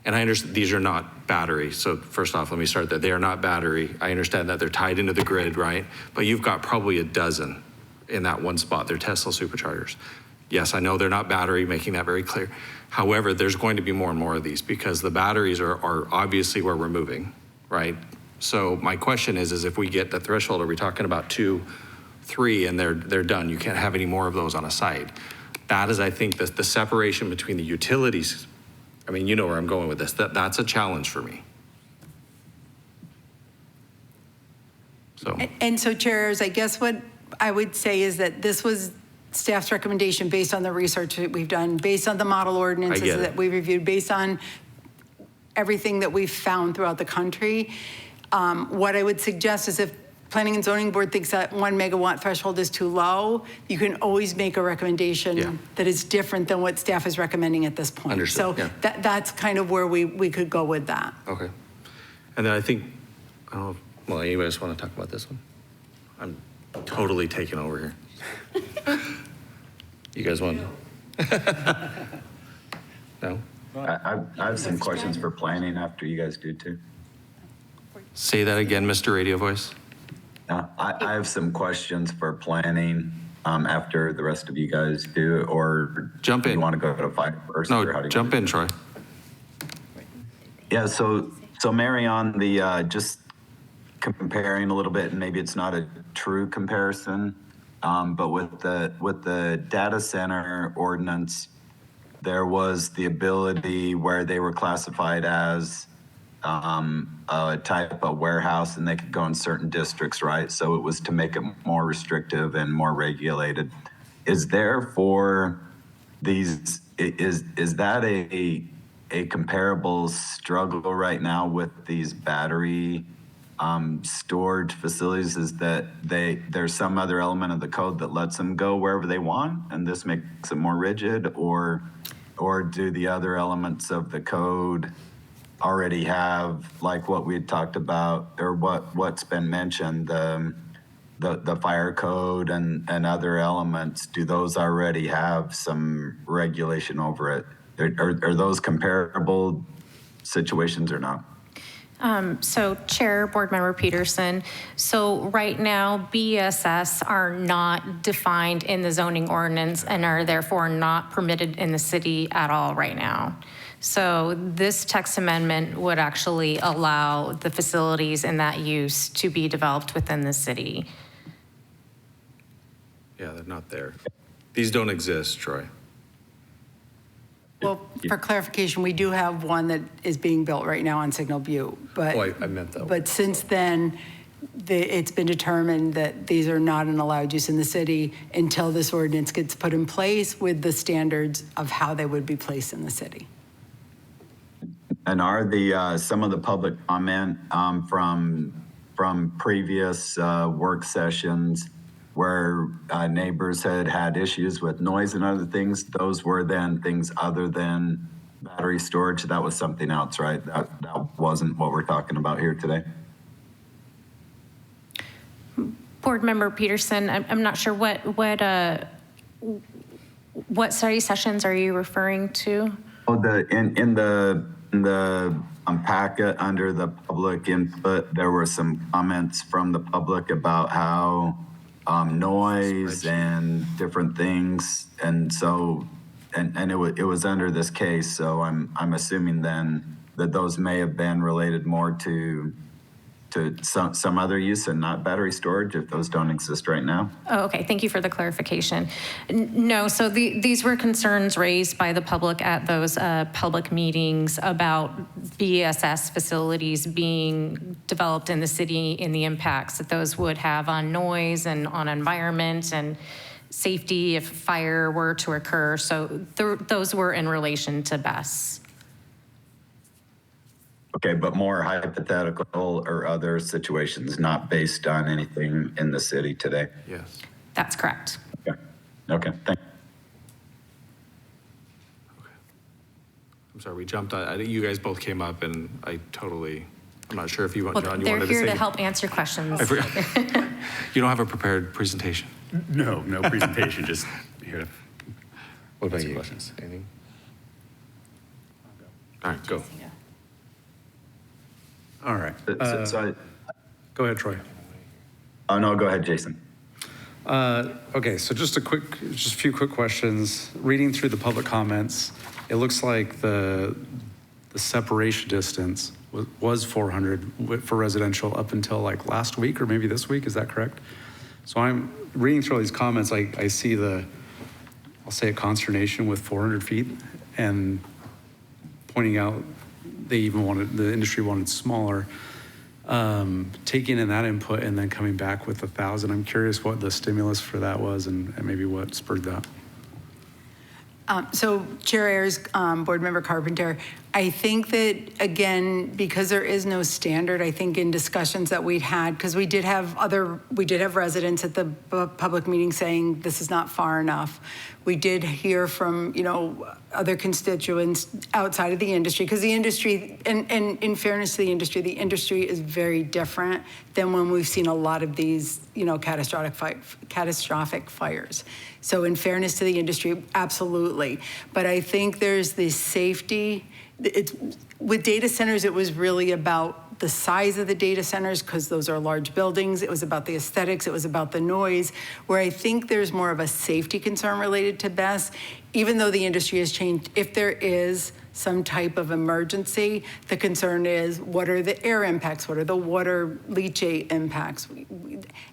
Speaker 1: and I understand these are not battery, so first off, let me start that. They are not battery. I understand that they're tied into the grid, right? But you've got probably a dozen in that one spot. They're Tesla superchargers. Yes, I know they're not battery, making that very clear. However, there's going to be more and more of these because the batteries are obviously where we're moving, right? So my question is if we get the threshold, are we talking about 2, 3, and they're done? You can't have any more of those on a site. That is, I think, the separation between the utilities. I mean, you know where I'm going with this. That's a challenge for me. So,
Speaker 18: And so, Chairs, I guess what I would say is that this was staff's recommendation based on the research that we've done, based on the model ordinances that we reviewed, based on everything that we've found throughout the country. What I would suggest is if Planning and Zoning Board thinks that 1 megawatt threshold is too low, you can always make a recommendation that is different than what staff is recommending at this point.
Speaker 1: Understood,
Speaker 18: So that's kind of where we could go with that.
Speaker 1: okay. And then I think, I don't know, well, anybody else want to talk about this one? I'm totally taking over here. You guys want? No?
Speaker 2: I have some questions for planning after you guys do too.
Speaker 1: Say that again, Mr. Radio Voice.
Speaker 2: I have some questions for planning after the rest of you guys do, or
Speaker 1: jump in.
Speaker 2: You want to go to 5 first?
Speaker 1: No,
Speaker 2: or how do you
Speaker 1: jump in, Troy.
Speaker 2: Yeah, so Mary, on the just comparing a little bit, and maybe it's not a true comparison, but with the data center ordinance, there was the ability where they were classified as a type of warehouse, and they could go in certain districts, right? So it was to make it more restrictive and more regulated. Is there for these? Is that a comparable struggle right now with these battery storage facilities? Is that there's some other element of the code that lets them go wherever they want, and this makes it more rigid, or do the other elements of the code already have, like what we had talked about, or what's been mentioned, the fire code and other elements? Do those already have some regulation over it? Are those comparable situations or not?
Speaker 19: So Chair, Board Member Peterson, so right now BESS are not defined in the zoning ordinance and are therefore not permitted in the city at all right now. So this text amendment would actually allow the facilities and that use to be developed within the city.
Speaker 1: Yeah, they're not there. These don't exist, Troy.
Speaker 18: Well, for clarification, we do have one that is being built right now on Signal Butte, but.
Speaker 1: Oh, I meant that.
Speaker 18: But since then, it's been determined that these are not an allowed use in the city until this ordinance gets put in place with the standards of how they would be placed in the city.
Speaker 2: And are the some of the public comment from previous work sessions where neighbors had issues with noise and other things, those were then things other than battery storage? That was something else, right? That wasn't what we're talking about here today.
Speaker 19: Board Member Peterson, I'm not sure what study sessions are you referring to?
Speaker 2: Oh, in the packet under the public input, there were some comments from the public about how noise and different things, and so and it was under this case, so I'm assuming then that those may have been related more to some other use and not battery storage, if those don't exist right now?
Speaker 19: Oh, okay, thank you for the clarification. No, so these were concerns raised by the public at those public meetings about BESS facilities being developed in the city and the impacts that those would have on noise and on environment and safety if fire were to occur. So those were in relation to BESS.
Speaker 2: Okay, but more hypothetical or other situations, not based on anything in the city today?
Speaker 1: Yes.
Speaker 19: That's correct.
Speaker 2: Okay, thank you.
Speaker 1: I'm sorry, we jumped. You guys both came up, and I'm not sure if you want,
Speaker 19: Well,
Speaker 1: John, you
Speaker 19: they're
Speaker 1: wanted to
Speaker 19: here
Speaker 1: say.
Speaker 19: to help answer questions.
Speaker 1: I forgot. You don't have a prepared presentation?
Speaker 20: No presentation, just here to
Speaker 1: What about
Speaker 20: answer
Speaker 1: you?
Speaker 20: questions.
Speaker 1: Anything? All right, go.
Speaker 4: All right. Go ahead, Troy.
Speaker 2: Oh, no, go ahead, Jason.
Speaker 4: Okay, so just a few quick questions. Reading through the public comments, it looks like the separation distance was 400 for residential up until like last week or maybe this week. Is that correct? So I'm reading through all these comments. I see I'll say a consternation with 400 feet and pointing out the industry wanted smaller. Taking in that input and then coming back with 1,000. I'm curious what the stimulus for that was and maybe what spurred that.
Speaker 18: So Chair Ayers, Board Member Carpenter, I think that, again, because there is no standard, I think in discussions that we'd had, because we did have residents at the public meeting saying this is not far enough. We did hear from, other constituents outside of the industry, because the industry, and in fairness to the industry is very different than when we've seen a lot of these, catastrophic fires. So in fairness to the industry, absolutely. But I think there's this safety. With data centers, it was really about the size of the data centers, because those are large buildings. It was about the aesthetics. It was about the noise, where I think there's more of a safety concern related to BESS. Even though the industry has changed, if there is some type of emergency, the concern is, what are the air impacts? What are the water leachate impacts?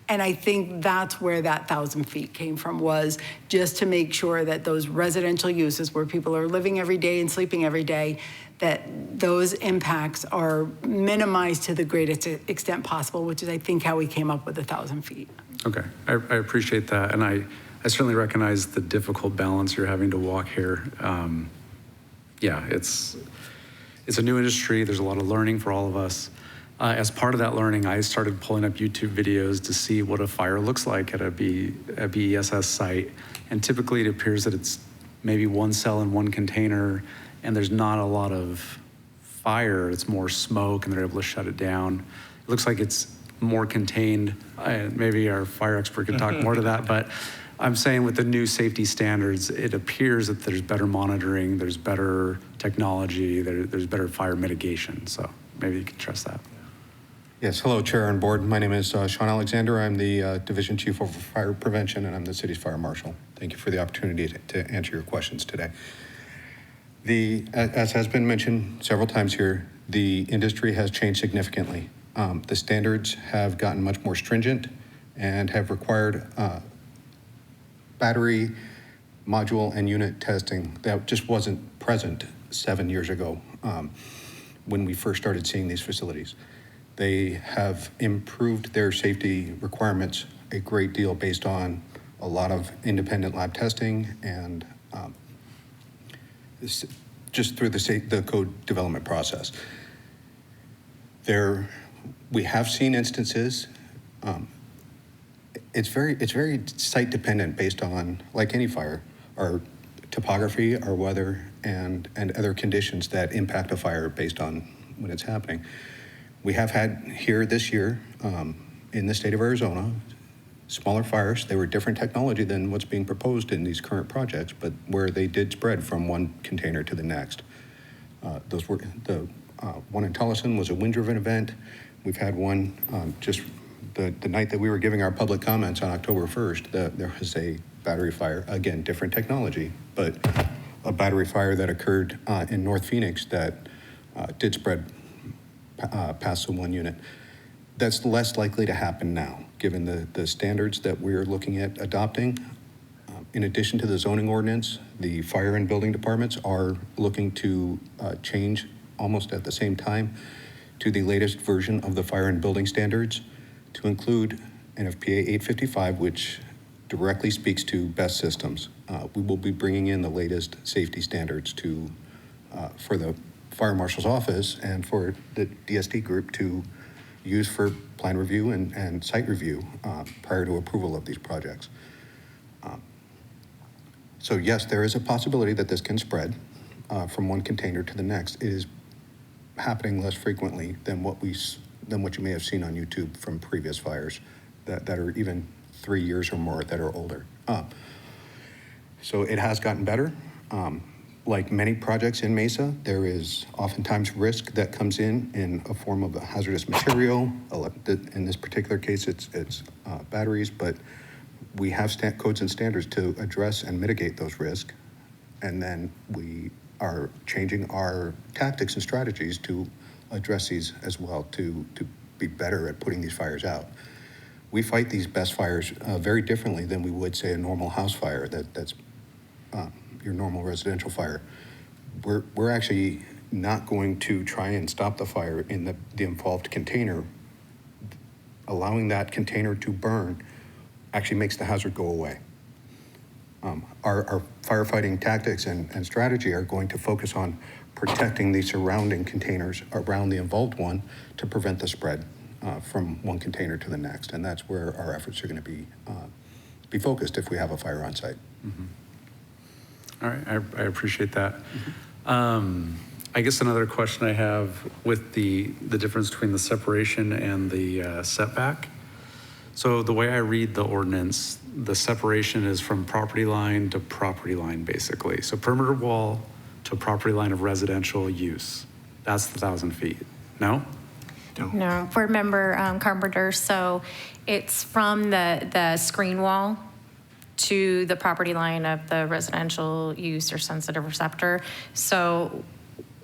Speaker 18: And I think that's where that 1,000 feet came from, was just to make sure that those residential uses where people are living every day and sleeping every day, that those impacts are minimized to the greatest extent possible, which is, I think, how we came up with 1,000 feet.
Speaker 4: Okay, I appreciate that. And I certainly recognize the difficult balance you're having to walk here. Yeah, it's a new industry. There's a lot of learning for all of us. As part of that learning, I started pulling up YouTube videos to see what a fire looks like at a BESS site. And typically it appears that it's maybe one cell in one container, and there's not a lot of fire. It's more smoke, and they're able to shut it down. It looks like it's more contained. Maybe our fire expert could talk more to that, but I'm saying with the new safety standards, it appears that there's better monitoring, there's better technology, there's better fire mitigation. So maybe you can trust that.
Speaker 21: Yes, hello, Chair and Board. My name is Sean Alexander. I'm the Division Chief over Fire Prevention, and I'm the city's fire marshal. Thank you for the opportunity to answer your questions today. As has been mentioned several times here, the industry has changed significantly. The standards have gotten much more stringent and have required battery module and unit testing that just wasn't present 7 years ago when we first started seeing these facilities. They have improved their safety requirements a great deal based on a lot of independent lab testing and just through the code development process. We have seen instances. It's very site dependent based on, like any fire, our topography, our weather, and other conditions that impact a fire based on when it's happening. We have had here this year in the state of Arizona, smaller fires. They were different technology than what's being proposed in these current projects, but where they did spread from one container to the next. Those were the one in Tullison was a wind-driven event. We've had one just the night that we were giving our public comments on October 1st. There was a battery fire, again, different technology, but a battery fire that occurred in North Phoenix that did spread past the one unit. That's less likely to happen now, given the standards that we're looking at adopting. In addition to the zoning ordinance, the fire and building departments are looking to change almost at the same time to the latest version of the fire and building standards to include NFPA 855, which directly speaks to best systems. We will be bringing in the latest safety standards for the fire marshal's office and for the DSD group to use for plan review and site review prior to approval of these projects. So yes, there is a possibility that this can spread from one container to the next. It is happening less frequently than what you may have seen on YouTube from previous fires that are even 3 years or more that are older. So it has gotten better. Like many projects in Mesa, there is oftentimes risk that comes in a form of a hazardous material. In this particular case, it's batteries, but we have codes and standards to address and mitigate those risks. And then we are changing our tactics and strategies to address these as well, to be better at putting these fires out. We fight these best fires very differently than we would, say, a normal house fire that's your normal residential fire. We're actually not going to try and stop the fire in the involved container. Allowing that container to burn actually makes the hazard go away. Our firefighting tactics and strategy are going to focus on protecting the surrounding containers around the involved one to prevent the spread from one container to the next. And that's where our efforts are going to be focused if we have a fire on site.
Speaker 4: All right, I appreciate that. I guess another question I have with the difference between the separation and the setback. So the way I read the ordinance, the separation is from property line to property line, basically. So perimeter wall to property line of residential use. That's the 1,000 feet. No?
Speaker 19: No, board member Carpenter, so it's from the screen wall to the property line of the residential use or sensitive receptor. So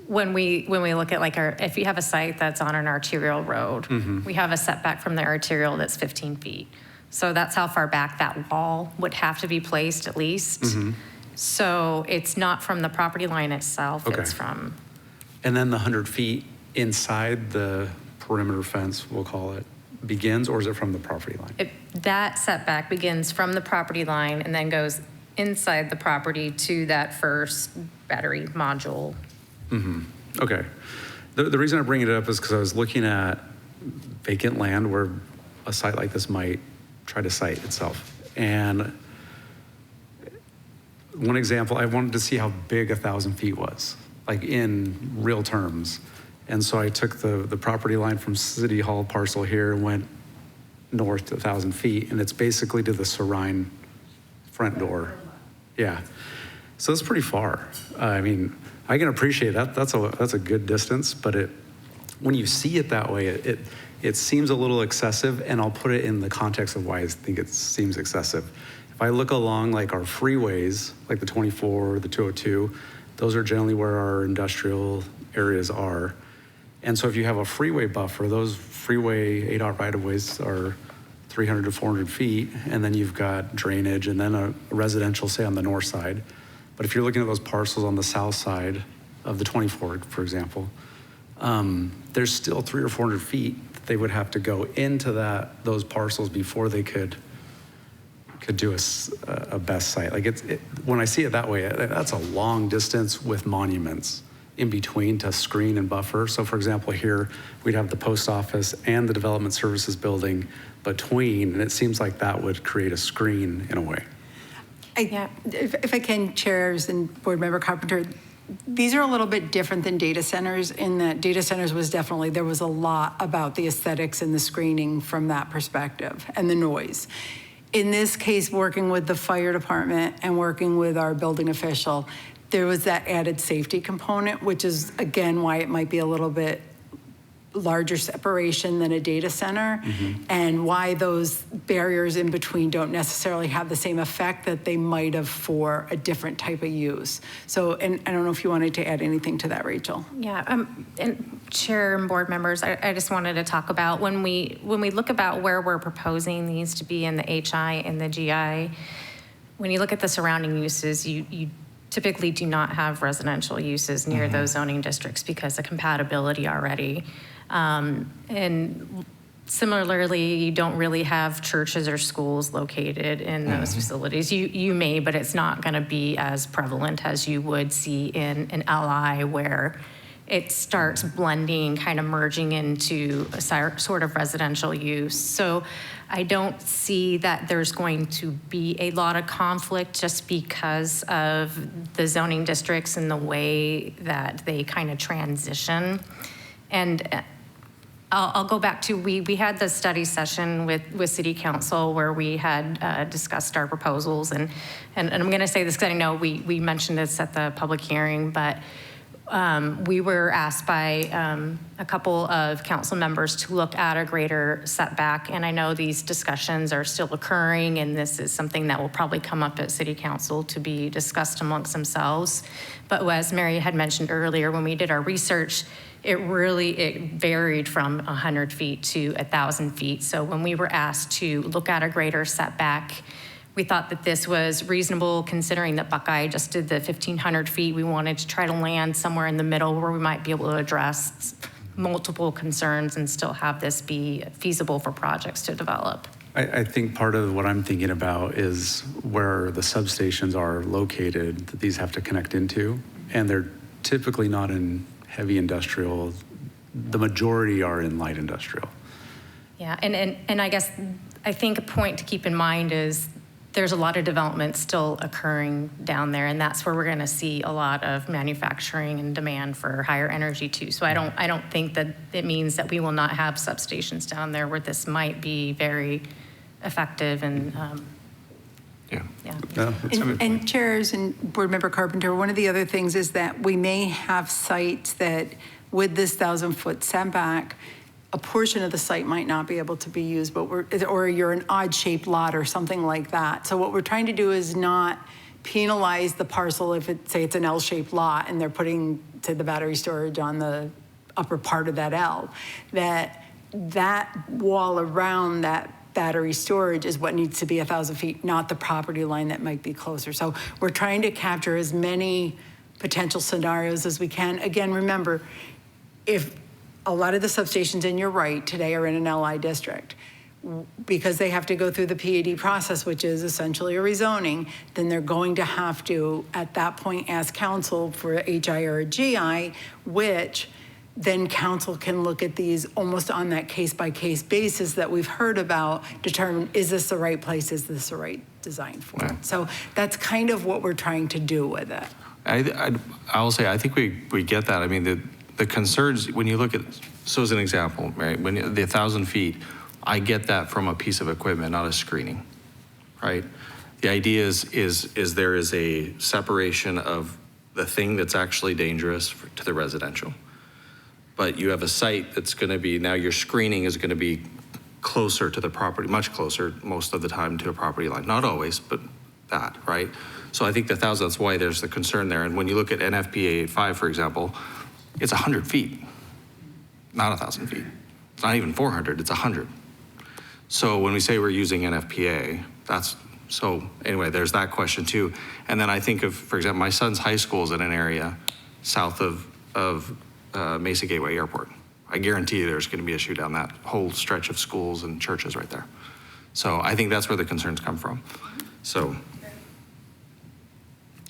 Speaker 19: when we look at if you have a site that's on an arterial road, we have a setback from the arterial that's 15 feet. So that's how far back that wall would have to be placed at least. So it's not from the property line itself, it's from.
Speaker 4: And then the 100 feet inside the perimeter fence, we'll call it, begins, or is it from the property line?
Speaker 19: That setback begins from the property line and then goes inside the property to that first battery module.
Speaker 4: Okay. The reason I bring it up is because I was looking at vacant land where a site like this might try to site itself. And one example, I wanted to see how big 1,000 feet was, like in real terms. And so I took the property line from City Hall parcel here and went north to 1,000 feet, and it's basically to the Serine front door. Yeah. So it's pretty far. I mean, I can appreciate that. That's a good distance, but when you see it that way, it seems a little excessive, and I'll put it in the context of why I think it seems excessive. If I look along like our freeways, like the 24, the 202, those are generally where our industrial areas are. And so if you have a freeway buffer, those freeway ADOT right-of-ways are 300 to 400 feet, and then you've got drainage and then a residential, say, on the north side. But if you're looking at those parcels on the south side of the 24, for example, there's still 300 or 400 feet that they would have to go into those parcels before they could do a best site. Like when I see it that way, that's a long distance with monuments in between to screen and buffer. So for example, here we'd have the post office and the development services building between, and it seems like that would create a screen in a way.
Speaker 18: If I can, chairs and board member Carpenter, these are a little bit different than data centers in that data centers there was a lot about the aesthetics and the screening from that perspective and the noise. In this case, working with the fire department and working with our building official, there was that added safety component, which is, again, why it might be a little bit larger separation than a data center, and why those barriers in between don't necessarily have the same effect that they might have for a different type of use. So, and I don't know if you wanted to add anything to that, Rachel.
Speaker 19: Yeah, and Chair and board members, I just wanted to talk about when we look about where we're proposing these to be in the HI and the GI, when you look at the surrounding uses, you typically do not have residential uses near those zoning districts because of compatibility already. And similarly, you don't really have churches or schools located in those facilities. You may, but it's not going to be as prevalent as you would see in an LI where it starts blending, kind of merging into a sort of residential use. So I don't see that there's going to be a lot of conflict just because of the zoning districts and the way that they kind of transition. And I'll go back to, we had the study session with City Council where we had discussed our proposals. And I'm going to say this because I know we mentioned this at the public hearing, but we were asked by a couple of council members to look at a greater setback. And I know these discussions are still occurring, and this is something that will probably come up at City Council to be discussed amongst themselves. But as Mary had mentioned earlier, when we did our research, it varied from 100 feet to 1,000 feet. So when we were asked to look at a greater setback, we thought that this was reasonable considering that Buckeye just did the 1,500 feet. We wanted to try to land somewhere in the middle where we might be able to address multiple concerns and still have this be feasible for projects to develop.
Speaker 4: I think part of what I'm thinking about is where the substations are located that these have to connect into, and they're typically not in heavy industrial. The majority are in light industrial.
Speaker 19: Yeah, and I guess I think a point to keep in mind is there's a lot of development still occurring down there, and that's where we're going to see a lot of manufacturing and demand for higher energy too. So I don't think that it means that we will not have substations down there where this might be very effective and
Speaker 18: And chairs and board member Carpenter, one of the other things is that we may have sites that with this 1,000-foot setback, a portion of the site might not be able to be used, but or you're an odd-shaped lot or something like that. So what we're trying to do is not penalize the parcel if say it's an L-shaped lot and they're putting the battery storage on the upper part of that L. That wall around that battery storage is what needs to be 1,000 feet, not the property line that might be closer. So we're trying to capture as many potential scenarios as we can. Again, remember, if a lot of the substations, and you're right, today are in an LI district, because they have to go through the PAD process, which is essentially a rezoning, then they're going to have to, at that point, ask council for a HI or a GI, which then council can look at these almost on that case-by-case basis that we've heard about, determine, is this the right place, is this the right design for it? So that's kind of what we're trying to do with it.
Speaker 1: I will say, I think we get that. I mean, the concerns, when you look at, so as an example, right, when the 1,000 feet, I get that from a piece of equipment, not a screening, right? The idea is there is a separation of the thing that's actually dangerous to the residential. But you have a site that's going to be, now your screening is going to be closer to the property, much closer most of the time to a property line. Not always, but that, right? So I think the 1,000, that's why there's the concern there. And when you look at NFPA 85, for example, it's 100 feet, not 1,000 feet. It's not even 400, it's 100. So when we say we're using NFPA, that's, so anyway, there's that question too. And then I think of, for example, my son's high school is in an area south of Mesa Gateway Airport. I guarantee you there's going to be an issue down that whole stretch of schools and churches right there. So I think that's where the concerns come from. So,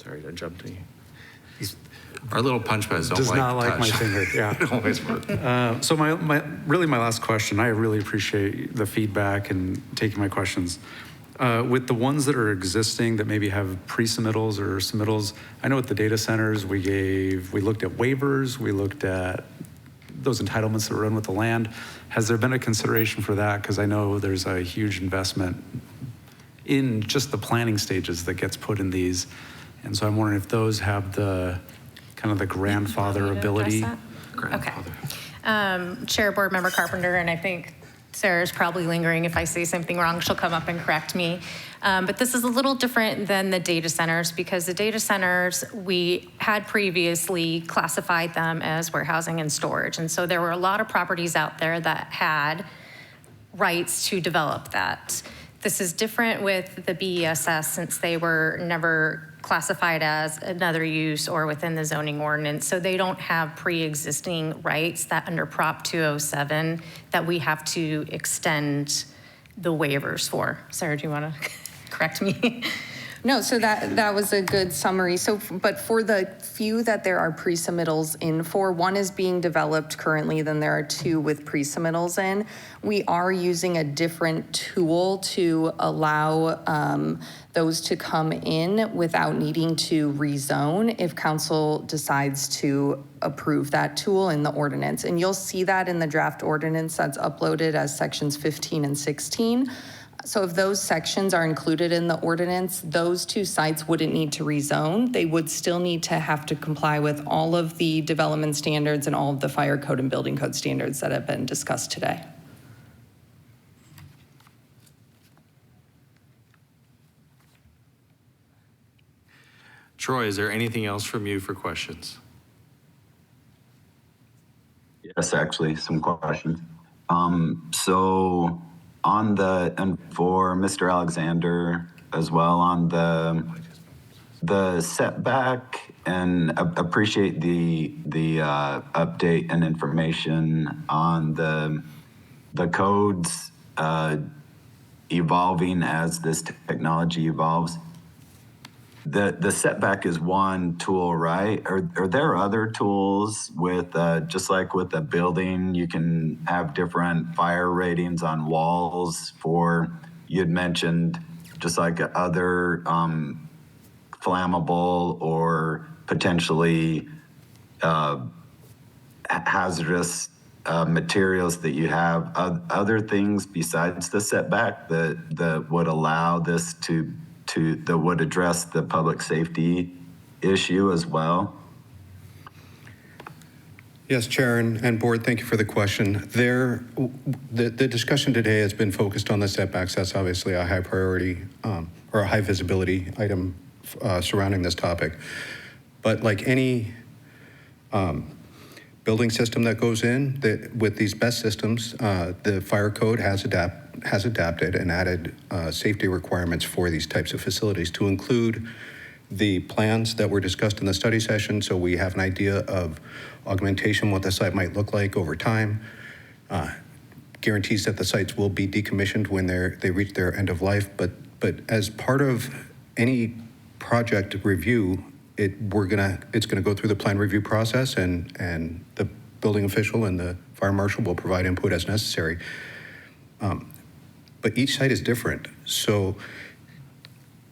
Speaker 1: sorry to jump to you. Our little punch pads
Speaker 4: Does not like
Speaker 1: touch.
Speaker 4: my finger, yeah.
Speaker 1: It always works.
Speaker 4: So my last question, I really appreciate the feedback and taking my questions. With the ones that are existing that maybe have pre-submittals or submittals, I know with the data centers, we looked at waivers, we looked at those entitlements that run with the land. Has there been a consideration for that? Because I know there's a huge investment in just the planning stages that gets put in these. And so I'm wondering if those have the kind of the grandfather ability.
Speaker 19: Okay. Chair Board Member Carpenter, and I think Sarah's probably lingering. If I say something wrong, she'll come up and correct me. But this is a little different than the data centers because the data centers, we had previously classified them as warehousing and storage. And so there were a lot of properties out there that had rights to develop that. This is different with the BESS since they were never classified as another use or within the zoning ordinance. So they don't have pre-existing rights that under Prop 207 that we have to extend the waivers for. Sarah, do you want to correct me?
Speaker 5: No, so that was a good summary. So, but for the few that there are pre-submittals in for, one is being developed currently, then there are two with pre-submittals in. We are using a different tool to allow those to come in without needing to rezone if council decides to approve that tool in the ordinance. And you'll see that in the draft ordinance that's uploaded as sections 15 and 16. So if those sections are included in the ordinance, those two sites wouldn't need to rezone. They would still need to have to comply with all of the development standards and all of the fire code and building code standards that have been discussed today.
Speaker 1: Troy, is there anything else from you for questions?
Speaker 2: Yes, actually, some questions. So on the, and for Mr. Alexander as well, on the setback, and appreciate the update and information on the codes evolving as this technology evolves. The setback is one tool, right? Are there other tools with, just like with a building, you can have different fire ratings on walls for, you'd mentioned just like other flammable or potentially hazardous materials that you have, other things besides the setback that would allow this that would address the public safety issue as well?
Speaker 21: Yes, Chair and Board, thank you for the question. The discussion today has been focused on the setbacks. That's obviously a high priority or a high visibility item surrounding this topic. But like any building system that goes in, with these BESS systems, the fire code has adapted and added safety requirements for these types of facilities to include the plans that were discussed in the study session, so we have an idea of augmentation, what the site might look like over time, guarantees that the sites will be decommissioned when they reach their end of life. But as part of any project review, it's gonna go through the plan review process, and the building official and the fire marshal will provide input as necessary. But each site is different. So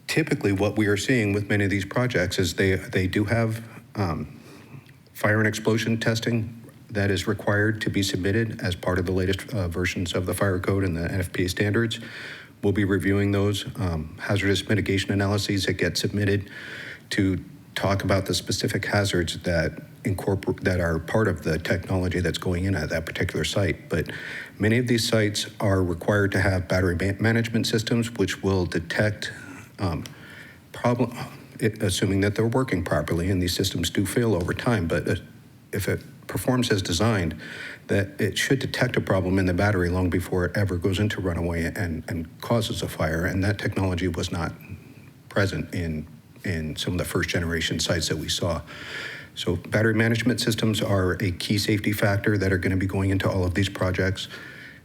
Speaker 21: typically what we are seeing with many of these projects is they do have fire and explosion testing that is required to be submitted as part of the latest versions of the fire code and the NFPA standards. We'll be reviewing those hazardous mitigation analyses that get submitted to talk about the specific hazards that are part of the technology that's going in at that particular site. But many of these sites are required to have battery management systems, which will detect assuming that they're working properly, and these systems do fail over time. But if it performs as designed, that it should detect a problem in the battery long before it ever goes into runaway and causes a fire. And that technology was not present in some of the first generation sites that we saw. So battery management systems are a key safety factor that are going to be going into all of these projects.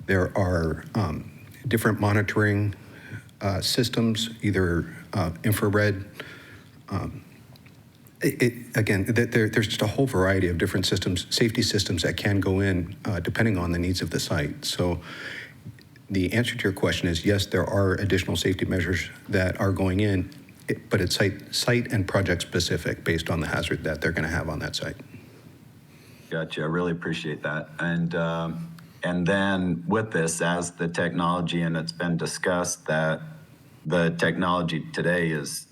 Speaker 21: There are different monitoring systems, either infrared. There's just a whole variety of different systems, safety systems that can go in depending on the needs of the site. So the answer to your question is yes, there are additional safety measures that are going in, but it's site and project specific based on the hazard that they're going to have on that site.
Speaker 2: Gotcha. I really appreciate that. And then with this, as the technology, and it's been discussed that the technology today is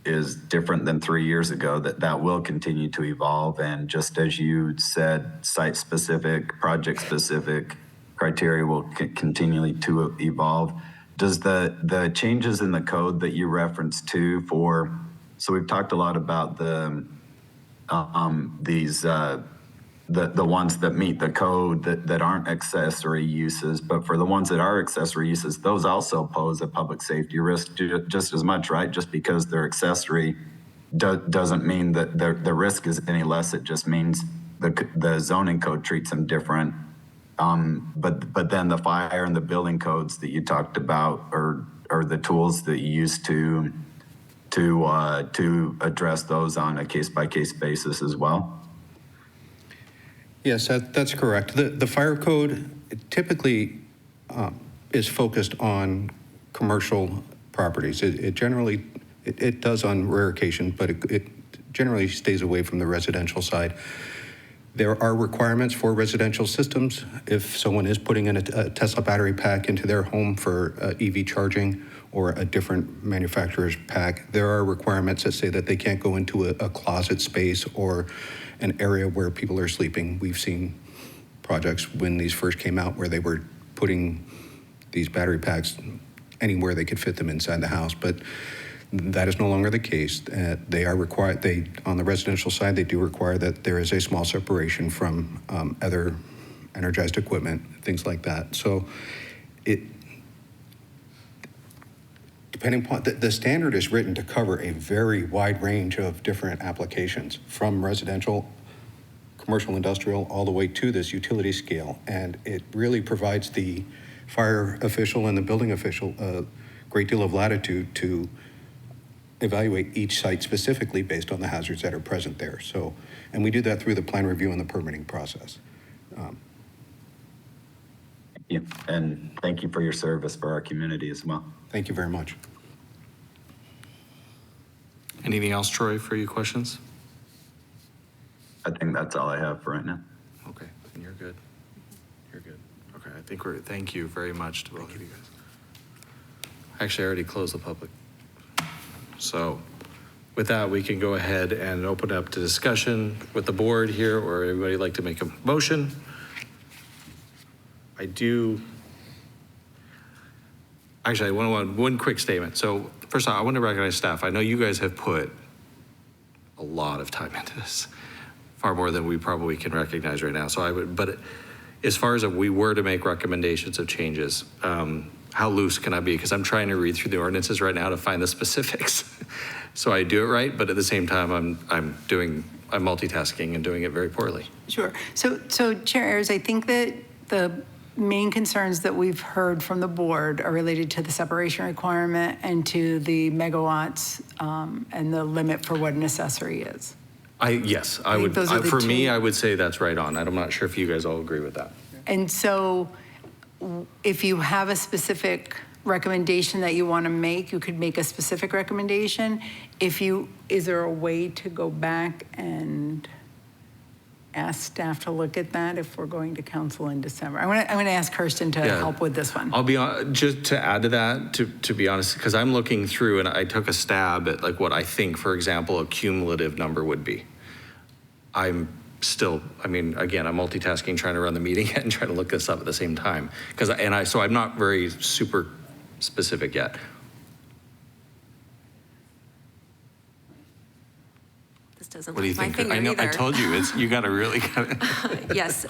Speaker 2: is different than 3 years ago, that will continue to evolve. And just as you said, site-specific, project-specific criteria will continually to evolve. Does the changes in the code that you referenced to so we've talked a lot about the ones that meet the code that aren't accessory uses, but for the ones that are accessory uses, those also pose a public safety risk just as much, right? Just because they're accessory doesn't mean that the risk is any less. It just means the zoning code treats them different. But then the fire and the building codes that you talked about are the tools that you use to address those on a case-by-case basis as well?
Speaker 21: Yes, that's correct. The fire code typically is focused on commercial properties. It generally, it does on rare occasion, but it generally stays away from the residential side. There are requirements for residential systems. If someone is putting in a Tesla battery pack into their home for EV charging or a different manufacturer's pack, there are requirements that say that they can't go into a closet space or an area where people are sleeping. We've seen projects when these first came out where they were putting these battery packs anywhere they could fit them inside the house, but that is no longer the case. They are required, on the residential side, they do require that there is a small separation from other energized equipment, things like that. So depending upon, the standard is written to cover a very wide range of different applications, from residential, commercial, industrial, all the way to this utility scale. And it really provides the fire official and the building official a great deal of latitude to evaluate each site specifically based on the hazards that are present there. So, and we do that through the plan review and the permitting process.
Speaker 2: Yeah, and thank you for your service for our community as well.
Speaker 21: Thank you very much.
Speaker 1: Anything else, Troy, for your questions?
Speaker 2: I think that's all I have for right now.
Speaker 1: Okay, then you're good. You're good. Okay, I think thank you very much to both of you guys. Actually, I already closed the public. So with that, we can go ahead and open up to discussion with the board here, or everybody like to make a motion? Actually, I want one quick statement. So first of all, I want to recognize staff. I know you guys have put a lot of time into this, far more than we probably can recognize right now. So but as far as if we were to make recommendations of changes, how loose can I be? Because I'm trying to read through the ordinances right now to find the specifics. So I do it right, but at the same time, I'm multitasking and doing it very poorly.
Speaker 18: Sure. So Chair Ayers, I think that the main concerns that we've heard from the board are related to the separation requirement and to the megawatts and the limit for what an accessory is.
Speaker 1: Yes, I would. For me, I would say that's right on. I'm not sure if you guys all agree with that.
Speaker 18: And so if you have a specific recommendation that you want to make, you could make a specific recommendation. Is there a way to go back and ask staff to look at that if we're going to council in December? I'm going to ask Kirsten to help with this one.
Speaker 1: I'll be just to add to that, to be honest, because I'm looking through and I took a stab at like what I think, for example, a cumulative number would be. I'm multitasking, trying to run the meeting and trying to look this up at the same time. So I'm not very super specific yet.
Speaker 3: This doesn't
Speaker 1: What do you
Speaker 3: look my
Speaker 1: think?
Speaker 3: finger
Speaker 1: I know,
Speaker 3: either.
Speaker 1: I told you, you got to really.
Speaker 3: Yes,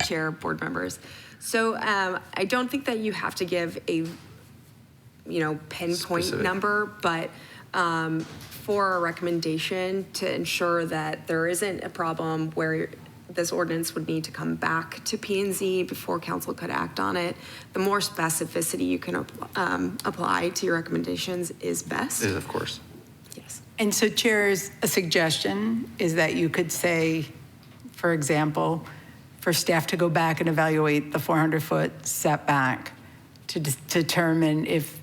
Speaker 3: Chair, board members. So I don't think that you have to give a, pinpoint
Speaker 1: Specific.
Speaker 3: number, but for a recommendation to ensure that there isn't a problem where this ordinance would need to come back to P&Z before council could act on it, the more specificity you can apply to your recommendations is best.
Speaker 1: Of course.
Speaker 3: Yes.
Speaker 18: And so, Chair's a suggestion is that you could say, for example, for staff to go back and evaluate the 400-foot setback to determine if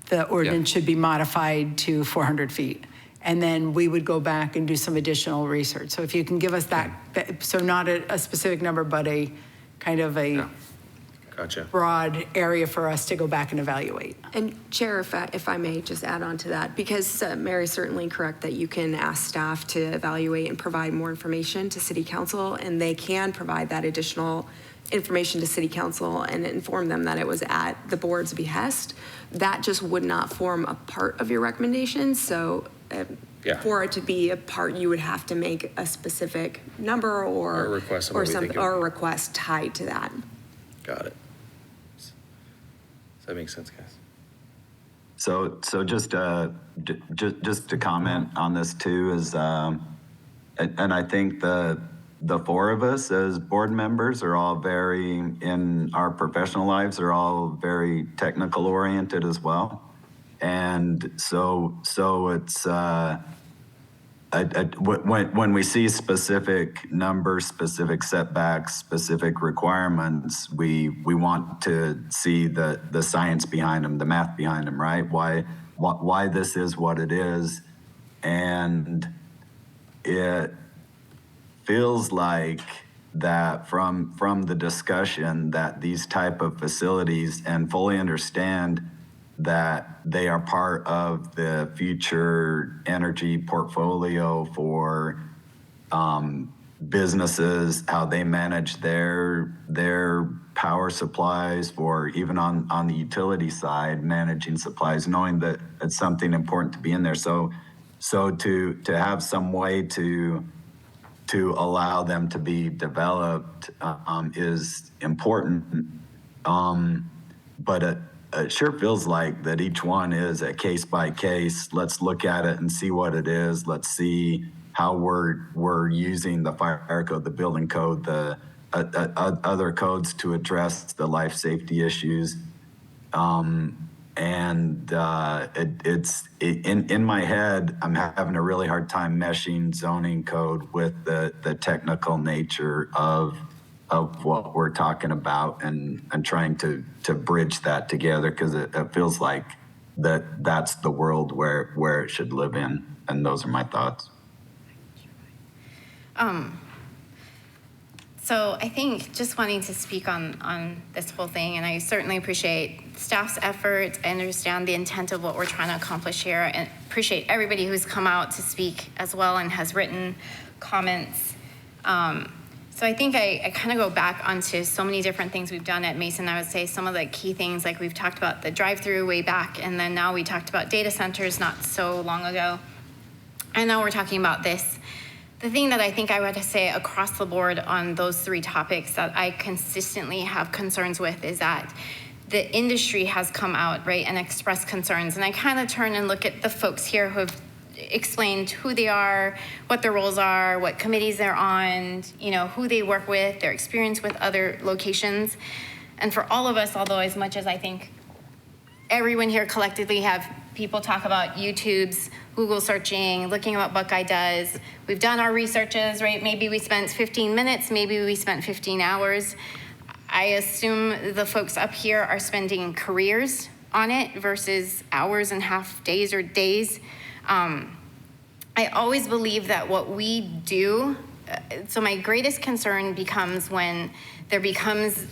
Speaker 18: the ordinance should be modified to 400 feet. And then we would go back and do some additional research. So if you can give us that, so not a specific number, but a kind of a
Speaker 1: Gotcha.
Speaker 18: broad area for us to go back and evaluate.
Speaker 3: And Chair, if I may just add on to that, because Mary's certainly correct that you can ask staff to evaluate and provide more information to City Council, and they can provide that additional information to City Council and inform them that it was at the board's behest. That just would not form a part of your recommendation. So for it to be a part, you would have to make a specific number or
Speaker 1: a request on what we think it would
Speaker 3: or a
Speaker 1: be.
Speaker 3: request tied to that.
Speaker 1: Got it. Does that make sense, guys?
Speaker 2: So just to comment on this too is, and I think the four of us as board members are all very, in our professional lives, are all very technical oriented as well. And so it's, when we see specific numbers, specific setbacks, specific requirements, we want to see the science behind them, the math behind them, right? Why this is what it is. And it feels like that from the discussion that these type of facilities, and fully understand that they are part of the future energy portfolio for businesses, how they manage their power supplies, for even on the utility side, managing supplies, knowing that it's something important to be in there. So to have some way to allow them to be developed is important. But it sure feels like that each one is a case by case. Let's look at it and see what it is. Let's see how we're using the fire code, the building code, the other codes to address the life safety issues. It's in my head, I'm having a really hard time meshing zoning code with the technical nature of what we're talking about, and trying to bridge that together, because it feels like that's the world where it should live in. And those are my thoughts.
Speaker 7: So I think just wanting to speak on this whole thing, and I certainly appreciate staff's efforts. I understand the intent of what we're trying to accomplish here, and appreciate everybody who's come out to speak as well and has written comments. So I think I kind of go back onto so many different things we've done at Mason. I would say some of the key things, like we've talked about the drive-through way back, and then now we talked about data centers not so long ago. And now we're talking about this. The thing that I think I would say across the board on those three topics that I consistently have concerns with is that the industry has come out, right, and expressed concerns. And I kind of turn and look at the folks here who have explained who they are, what their roles are, what committees they're on, you know, who they work with, their experience with other locations. And for all of us, although as much as I think everyone here collectively have people talk about YouTube's, Google searching, looking at what Buckeye does. We've done our researches, right? Maybe we spent 15 minutes, maybe we spent 15 hours. I assume the folks up here are spending careers on it versus hours and half days or days. I always believe that what we do, so my greatest concern becomes when there becomes,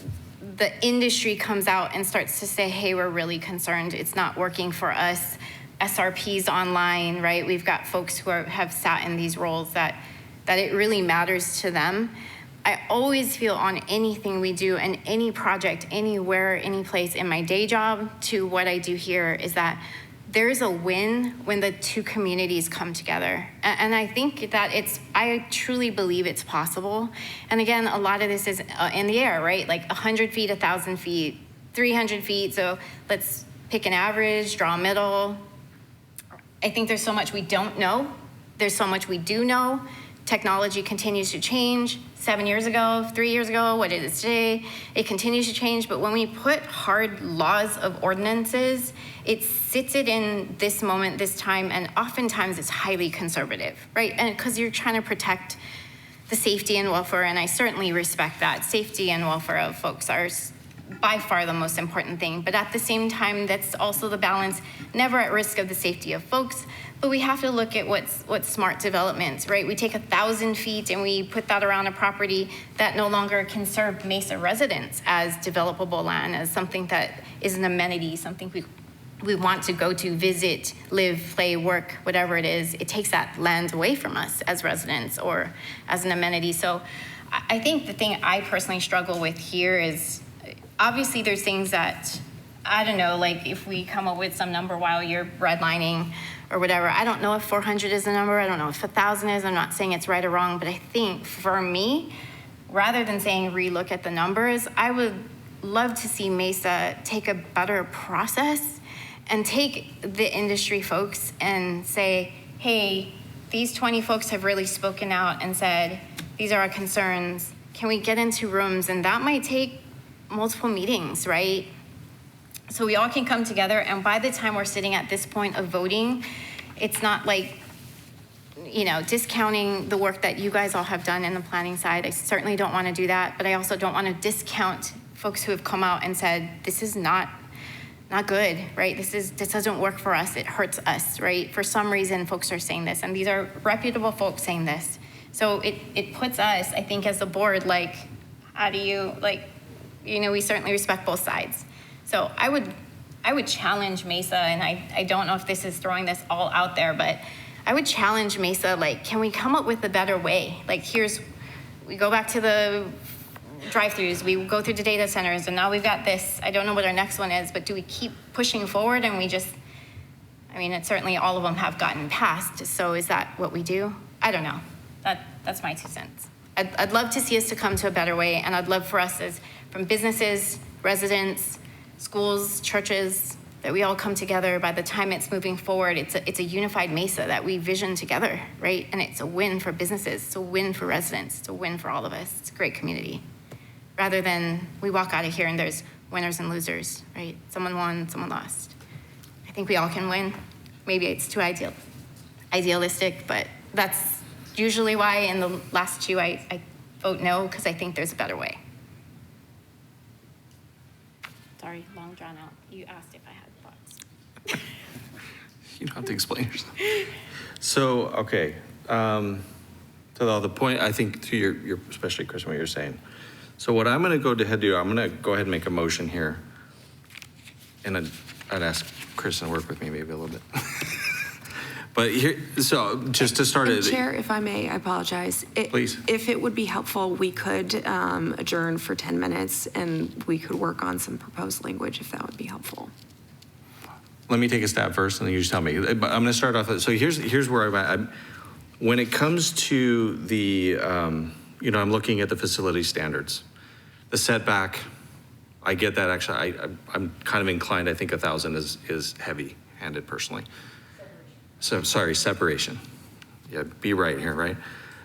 Speaker 7: the industry comes out and starts to say, hey, we're really concerned, it's not working for us. SRPs online, right? We've got folks who have sat in these roles that it really matters to them. I always feel on anything we do and any project, anywhere, any place in my day job to what I do here is that there's a win when the two communities come together. And I think that I truly believe it's possible. And again, a lot of this is in the air, right? Like 100 feet, 1,000 feet, 300 feet. So let's pick an average, draw a middle. I think there's so much we don't know. There's so much we do know. Technology continues to change. 7 years ago, 3 years ago, what it is today, it continues to change. But when we put hard laws of ordinances, it sits it in this moment, this time, and oftentimes it's highly conservative, right? And because you're trying to protect the safety and welfare, and I certainly respect that. Safety and welfare of folks are by far the most important thing. But at the same time, that's also the balance, never at risk of the safety of folks, but we have to look at what's smart development, right? We take 1,000 feet and we put that around a property that no longer can serve Mesa residents as developable land, as something that is an amenity, something we want to go to, visit, live, play, work, whatever it is. It takes that land away from us as residents or as an amenity. So I think the thing I personally struggle with here is, obviously there's things that, I don't know, like if we come up with some number while you're redlining or whatever, I don't know if 400 is the number, I don't know if 1,000 is, I'm not saying it's right or wrong, but I think for me, rather than saying relook at the numbers, I would love to see Mesa take a better process and take the industry folks and say, hey, these 20 folks have really spoken out and said, these are our concerns. Can we get into rooms? And that might take multiple meetings, right? So we all can come together, and by the time we're sitting at this point of voting, it's not like, you know, discounting the work that you guys all have done in the planning side. I certainly don't want to do that, but I also don't want to discount folks who have come out and said, this is not good, right? This doesn't work for us. It hurts us, right? For some reason, folks are saying this, and these are reputable folks saying this. So it puts us, I think, as a board, like, how do you, like, you know, we certainly respect both sides. So I would challenge Mesa, and I don't know if this is throwing this all out there, but I would challenge Mesa, like, can we come up with a better way? Like, we go back to the drive-throughs, we go through the data centers, and now we've got this. I don't know what our next one is, but do we keep pushing forward and we just, I mean, it's certainly all of them have gotten passed, so is that what we do? I don't know. That's my 2 cents. I'd love to see us to come to a better way, and I'd love for us as, from businesses, residents, schools, churches, that we all come together. By the time it's moving forward, it's a unified Mesa that we vision together, right? And it's a win for businesses, it's a win for residents, it's a win for all of us. It's a great community. Rather than we walk out of here and there's winners and losers, right? Someone won, someone lost. I think we all can win. Maybe it's too idealistic, but that's usually why in the last two I vote no, because I think there's a better way. Sorry, long drawn out. You asked if I had thoughts.
Speaker 1: You don't have to explain yourself. So, okay. To the point, I think to your especially Chris, what you're saying. So what I'm going to go ahead and do, I'm going to go ahead and make a motion here. And I'd ask Chris to work with me maybe a little bit. But here, so just to start it.
Speaker 3: Chair, if I may, I apologize.
Speaker 1: Please.
Speaker 3: If it would be helpful, we could adjourn for 10 minutes and we could work on some proposed language if that would be helpful.
Speaker 1: Let me take a stab first and then you just tell me. But I'm going to start off. So here's where I'm at. When it comes to the, I'm looking at the facility standards. The setback, I get that actually. I'm kind of inclined, I think 1,000 is heavy-handed personally. So, sorry, separation. Yeah, be right here, right?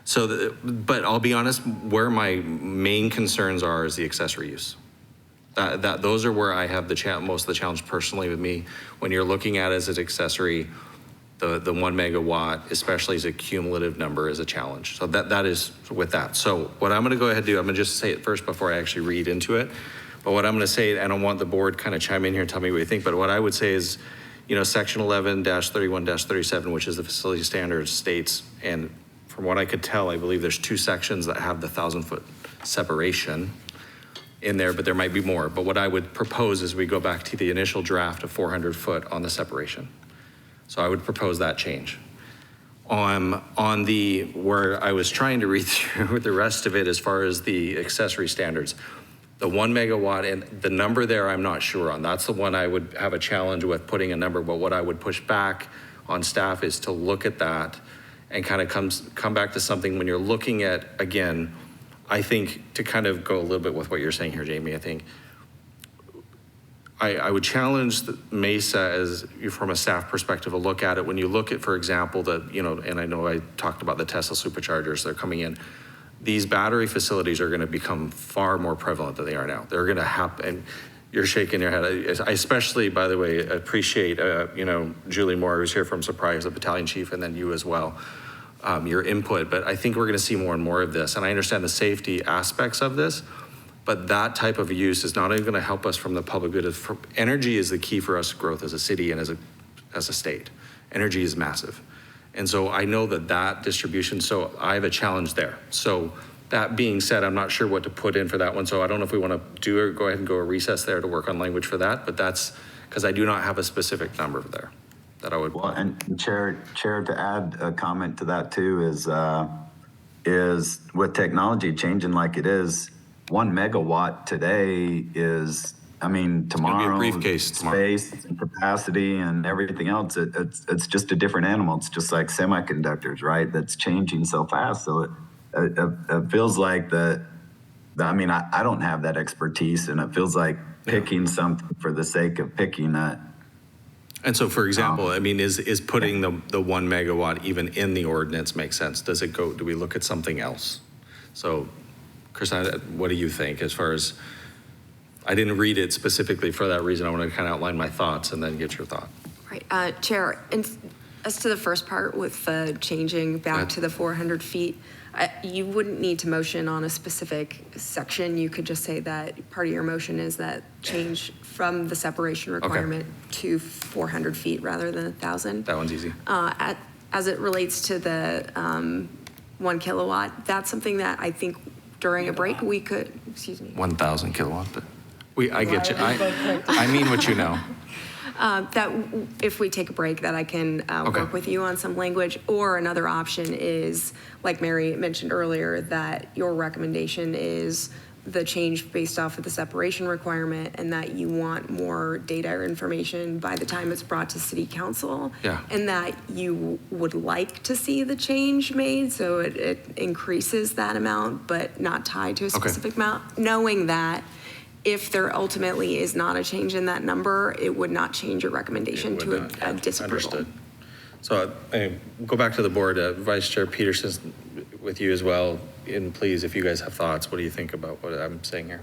Speaker 1: So, but I'll be honest, where my main concerns are is the accessory use. Those are where I have most of the challenge personally with me. When you're looking at it as an accessory, the 1 megawatt, especially as a cumulative number, is a challenge. So that is with that. So what I'm gonna go ahead and do, I'm gonna just say it first before I actually read into it. But what I'm gonna say, and I want the board kind of chime in here and tell me what you think, but what I would say is, section 11-31-37, which is the facility standards, states, and from what I could tell, I believe there's 2 sections that have the 1,000-foot separation in there, but there might be more. But what I would propose is we go back to the initial draft of 400 foot on the separation. So I would propose that change. On where I was trying to read through the rest of it as far as the accessory standards, the 1 megawatt and the number there, I'm not sure on. That's the one I would have a challenge with putting a number, but what I would push back on staff is to look at that and kind of come back to something when you're looking at, again, I think to kind of go a little bit with what you're saying here, Jamie, I think I would challenge Mesa as from a staff perspective, a look at it. When you look at, for example, and I know I talked about the Tesla superchargers that are coming in. These battery facilities are going to become far more prevalent than they are now. They're going to happen, and you're shaking your head. I especially, by the way, appreciate, Julie Moore, who's here from Surprise, the battalion chief, and then you as well, your input. But I think we're going to see more and more of this. And I understand the safety aspects of this, But that type of use is not only going to help us from the public good. Energy is the key for us growth as a city and as a state. Energy is massive. And so I know that distribution, so I have a challenge there. So that being said, I'm not sure what to put in for that one. So I don't know if we want to go ahead and go a recess there to work on language for that, but that's because I do not have a specific number there that I would.
Speaker 2: Well, and Chair, to add a comment to that too is with technology changing like it is, 1 megawatt today is, I mean, tomorrow,
Speaker 1: briefcase
Speaker 2: space and capacity and everything else, it's just a different animal. It's just like semiconductors, right? That's changing so fast. So it feels like I mean, I don't have that expertise, and it feels like picking something for the sake of picking that.
Speaker 1: And so, for example, I mean, is putting the 1 megawatt even in the ordinance make sense? Do we look at something else? So, Chris, what do you think as far as, I didn't read it specifically for that reason. I want to kind of outline my thoughts and then get your thought.
Speaker 3: Right, Chair, and as to the first part with the changing back to the 400 feet, you wouldn't need to motion on a specific section. You could just say that part of your motion is that change from the separation requirement to 400 feet rather than 1,000.
Speaker 1: That one's easy.
Speaker 3: As it relates to the 1 kilowatt, that's something that I think during a break we could,
Speaker 1: 1,000 kilowatt, but I get you. I mean what you know.
Speaker 3: That if we take a break, that I can work with you on some language. Or another option is, like Mary mentioned earlier, that your recommendation is the change based off of the separation requirement, and that you want more data or information by the time it's brought to City Council.
Speaker 1: Yeah.
Speaker 3: And that you would like to see the change made, so it increases that amount, but not tied to a specific amount, knowing that if there ultimately is not a change in that number, it would not change your recommendation to a disapproval.
Speaker 1: Understood. So go back to the board. Vice Chair Peterson, with you as well. And please, if you guys have thoughts, what do you think about what I'm saying here?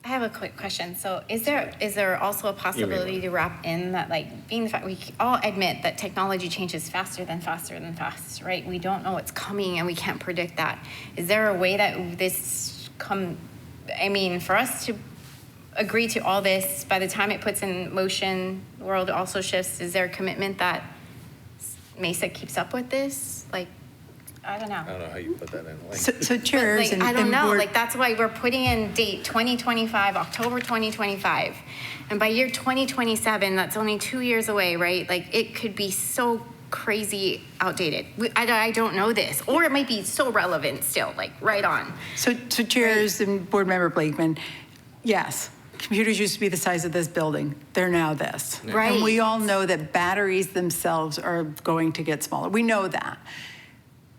Speaker 7: I have a quick question. So is there also a possibility to wrap in that, like, being the fact we all admit that technology changes faster than fast, right? We don't know what's coming and we can't predict that. Is there a way that for us to agree to all this, by the time it puts in motion, the world also shifts, is there a commitment that Mesa keeps up with this? Like, I don't know.
Speaker 1: I don't know how you put that in.
Speaker 18: So chairs
Speaker 7: I don't know. Like, that's why we're putting in date 2025, October 2025. And by year 2027, that's only 2 years away, right? Like, it could be so crazy outdated. I don't know this. Or it might be so relevant still, like, right on.
Speaker 18: So chairs and board member Blakeman, yes, computers used to be the size of this building. They're now this.
Speaker 7: Right.
Speaker 18: And we all know that batteries themselves are going to get smaller. We know that.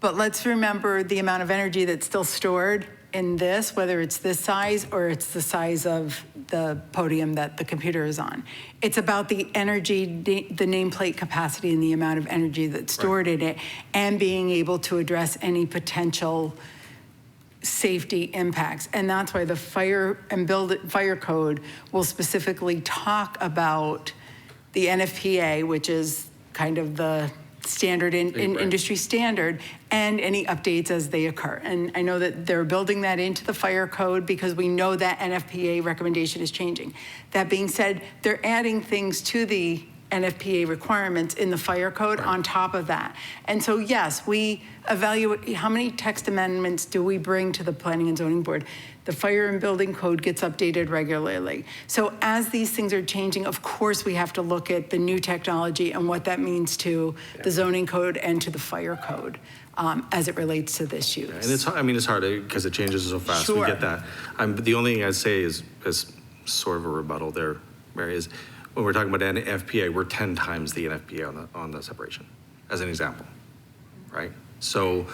Speaker 18: But let's remember the amount of energy that's still stored in this, whether it's this size or it's the size of the podium that the computer is on. It's about the energy, the nameplate capacity and the amount of energy that's stored in it, and being able to address any potential safety impacts. And that's why the fire code will specifically talk about the NFPA, which is kind of the standard in industry standard, and any updates as they occur. And I know that they're building that into the fire code because we know that NFPA recommendation is changing. That being said, they're adding things to the NFPA requirements in the fire code on top of that. And so yes, we evaluate how many text amendments do we bring to the Planning and Zoning Board. The fire and building code gets updated regularly. So as these things are changing, of course we have to look at the new technology and what that means to the zoning code and to the fire code as it relates to this use.
Speaker 1: And it's hard because it changes so fast.
Speaker 18: Sure.
Speaker 1: We get that. The only thing I'd say is sort of a rebuttal there, Mary, is when we're talking about NFPA, we're 10 times the NFPA on the separation, as an example, right? So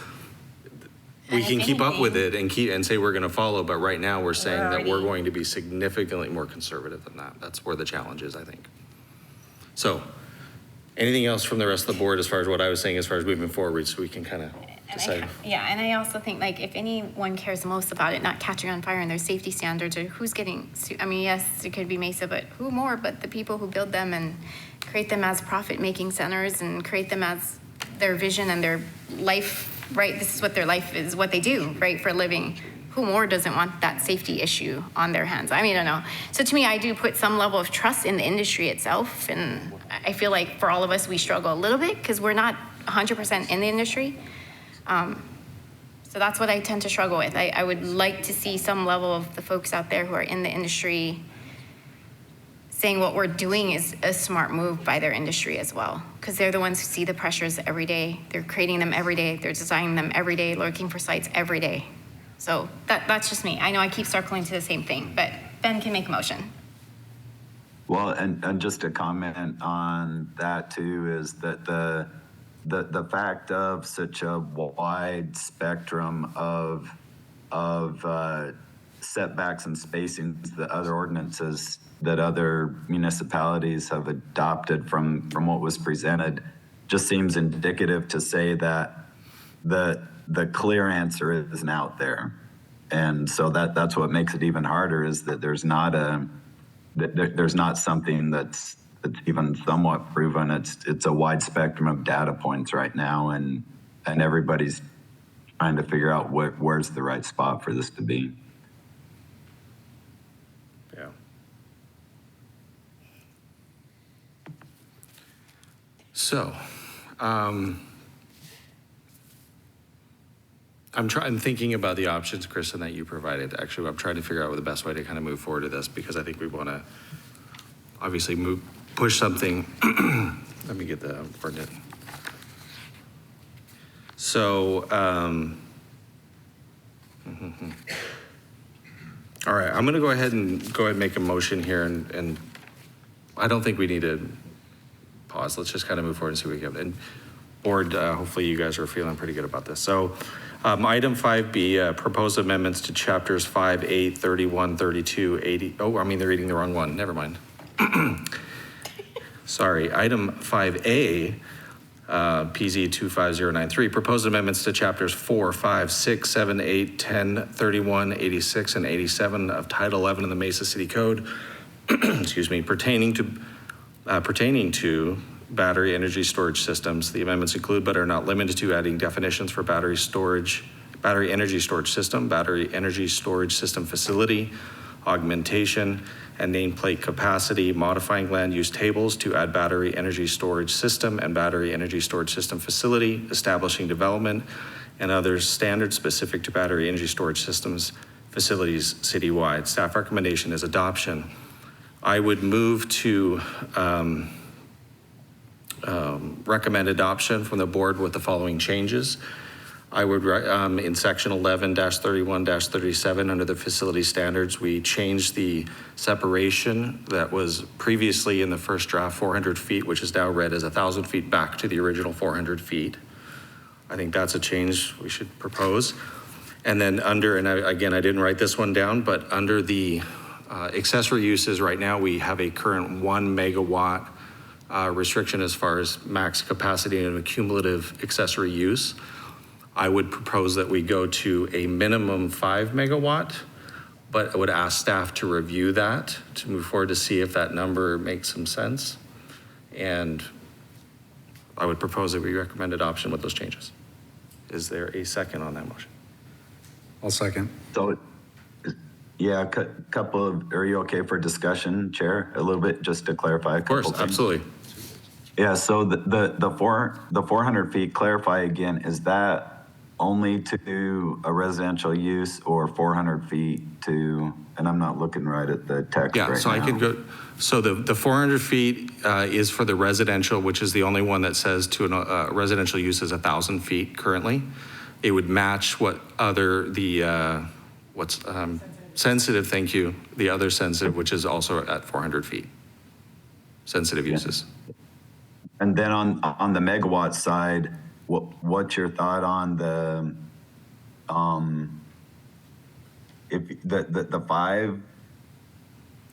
Speaker 1: we can keep up with it and say we're going to follow, but right now we're saying that we're going to be significantly more conservative than that. That's where the challenge is, I think. So anything else from the rest of the board as far as what I was saying as far as moving forward, so we can kind of decide?
Speaker 7: And I also think, like, if anyone cares most about it not catching on fire and their safety standards, or who's getting sued, I mean, yes, it could be Mesa, but who more but the people who build them and create them as profit-making centers and create them as their vision and their life right? This is what their life is, what they do, right, for a living. Who more doesn't want that safety issue on their hands? I mean, I don't know. So to me, I do put some level of trust in the industry itself. And I feel like for all of us, we struggle a little bit because we're not 100% in the industry. So that's what I tend to struggle with. I would like to see some level of the folks out there who are in the industry saying what we're doing is a smart move by their industry as well, because they're the ones who see the pressures every day. They're creating them every day. They're designing them every day, looking for sites every day. So that's just me. I know I keep circling to the same thing, but Ben can make a motion.
Speaker 2: Well, and just to comment on that too, is that the fact of such a wide spectrum of setbacks and spacings that other ordinances that other municipalities have adopted from what was presented just seems indicative to say that the clear answer isn't out there. And so that's what makes it even harder, is that there's not something that's even somewhat proven. It's a wide spectrum of data points right now, and everybody's trying to figure out where's the right spot for this to be.
Speaker 1: Yeah. So, I'm thinking about the options, Kristen, that you provided. Actually, I'm trying to figure out the best way to kind of move forward to this, because I think we want to obviously push something. Let me get the ordinance. So, all right, I'm going to go ahead and make a motion here, and I don't think we need to pause. Let's just kind of move forward and see what we get. And board, hopefully you guys are feeling pretty good about this. So, item 5B, proposed amendments to chapters 5, 8, 31, 32, 80. Oh, I mean, they're reading the wrong one. Never mind. Sorry. Item 5A, PZ 25093, proposed amendments to chapters 4, 5, 6, 7, 8, 10, 31, 86, and 87 of Title 11 of the Mesa City Code, excuse me, pertaining to battery energy storage systems. The amendments include, but are not limited to, adding definitions for battery energy storage system, battery energy storage system facility, augmentation, and nameplate capacity, modifying land use tables to add battery energy storage system and battery energy storage system facility, establishing development and other standards specific to battery energy storage systems facilities citywide. Staff recommendation is adoption. I would move to recommend adoption from the board with the following changes. I would, in section 11-31-37, under the facility standards, we changed the separation that was previously in the first draft 400 feet, which is now read as 1,000 feet, back to the original 400 feet. I think that's a change we should propose. And then under, and again, I didn't write this one down, but under the accessory uses right now, we have a current 1 megawatt restriction as far as max capacity and a cumulative accessory use. I would propose that we go to a minimum 5 megawatt, but I would ask staff to review that to move forward to see if that number makes some sense. And I would propose that we recommend adoption with those changes. Is there a second on that motion?
Speaker 4: I'll second.
Speaker 2: So, yeah, couple of, are you okay for discussion, Chair? A little bit, just to clarify a couple things.
Speaker 1: Of course, absolutely.
Speaker 2: Yeah, so the 400 feet, clarify again, is that only to a residential use, or 400 feet to, and I'm not looking right at the text right now.
Speaker 1: Yeah, so I could go, so the 400 feet is for the residential, which is the only one that says to a residential use is 1,000 feet currently. It would match what other, what's sensitive, thank you, the other sensitive, which is also at 400 feet, sensitive uses.
Speaker 2: And then on the megawatt side, what's your thought on the if the 5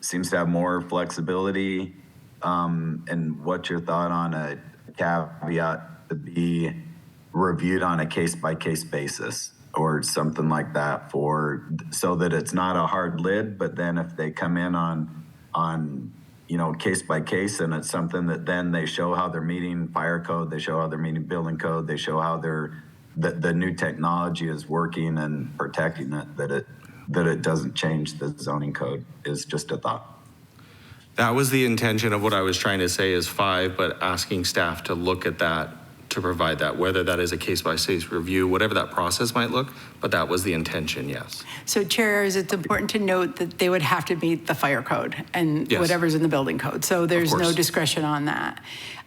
Speaker 2: seems to have more flexibility, and what's your thought on a caveat to be reviewed on a case-by-case basis or something like that, so that it's not a hard lid, but then if they come in on case by case, and it's something that then they show how they're meeting fire code, they show how they're meeting building code, they show how they're the new technology is working and protecting it, that it doesn't change the zoning code is just a thought.
Speaker 1: That was the intention of what I was trying to say is 5, but asking staff to look at that, to provide that, whether that is a case-by-case review, whatever that process might look, but that was the intention, yes.
Speaker 18: So chairs, it's important to note that they would have to meet the fire code and
Speaker 1: Yes.
Speaker 18: whatever's in the building code. So there's no
Speaker 1: course.
Speaker 18: discretion on that.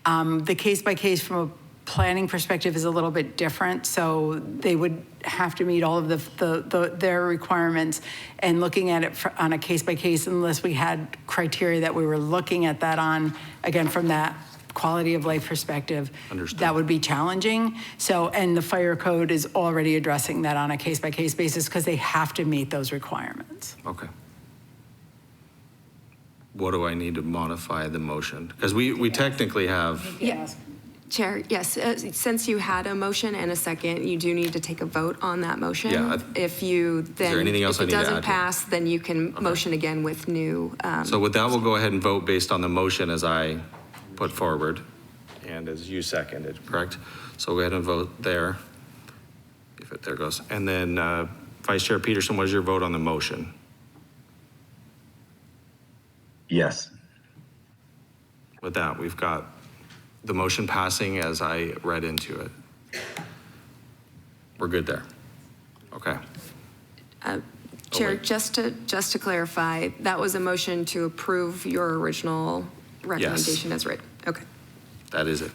Speaker 18: The case-by-case from a planning perspective is a little bit different. So they would have to meet all of their requirements, and looking at it on a case-by-case, unless we had criteria that we were looking at that on, again, from that quality of life perspective, that would be challenging. So, and the fire code is already addressing that on a case-by-case basis because they have to meet those requirements.
Speaker 1: Okay. What do I need to modify the motion? Because we technically have,
Speaker 3: Yeah. Chair, yes, since you had a motion and a second, you do need to take a vote on that motion.
Speaker 1: Yeah,
Speaker 3: If you then,
Speaker 1: there anything else
Speaker 3: if
Speaker 1: I
Speaker 3: it
Speaker 1: need to
Speaker 3: doesn't
Speaker 1: add here?
Speaker 3: pass, then you can motion again with new.
Speaker 1: so with that, we'll go ahead and vote based on the motion as I put forward and as you seconded, correct? So go ahead and vote there. If it, there goes. And then Vice Chair Peterson, what is your vote on the motion?
Speaker 2: Yes.
Speaker 1: With that, we've got the motion passing as I read into it. We're good there. Okay.
Speaker 3: Chair,
Speaker 1: wait.
Speaker 3: just to clarify, that was a motion to approve your original recommendation as written. Okay.
Speaker 1: That is it.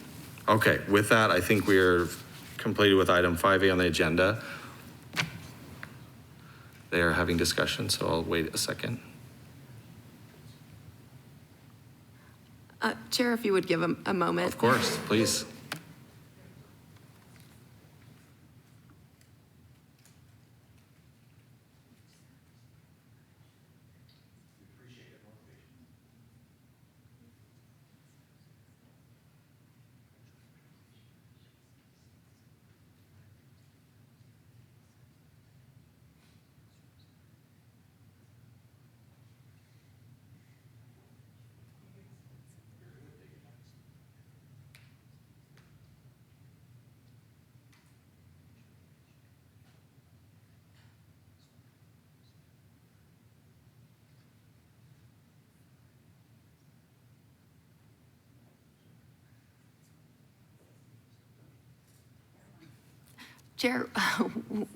Speaker 1: Okay, with that, I think we are completed with item 5A on the agenda. They are having discussion, so I'll wait a second.
Speaker 3: Chair, if you would give a moment.
Speaker 1: Of course, please.
Speaker 3: Chair,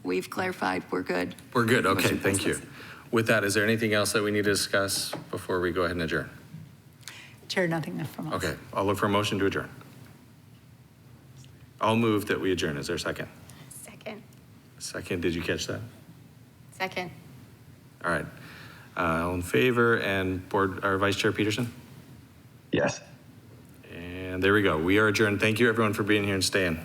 Speaker 3: we've clarified, we're good.
Speaker 1: We're good, okay, thank you. With that, is there anything else that we need to discuss before we go ahead and adjourn?
Speaker 18: Chair, nothing from us.
Speaker 1: Okay, I'll look for a motion to adjourn. I'll move that we adjourn. Is there a second?
Speaker 7: Second.
Speaker 1: Second, did you catch that?
Speaker 7: Second.
Speaker 1: All right. All in favor, and Vice Chair Peterson?
Speaker 2: Yes.
Speaker 1: And there we go. We are adjourned. Thank you, everyone, for being here and staying.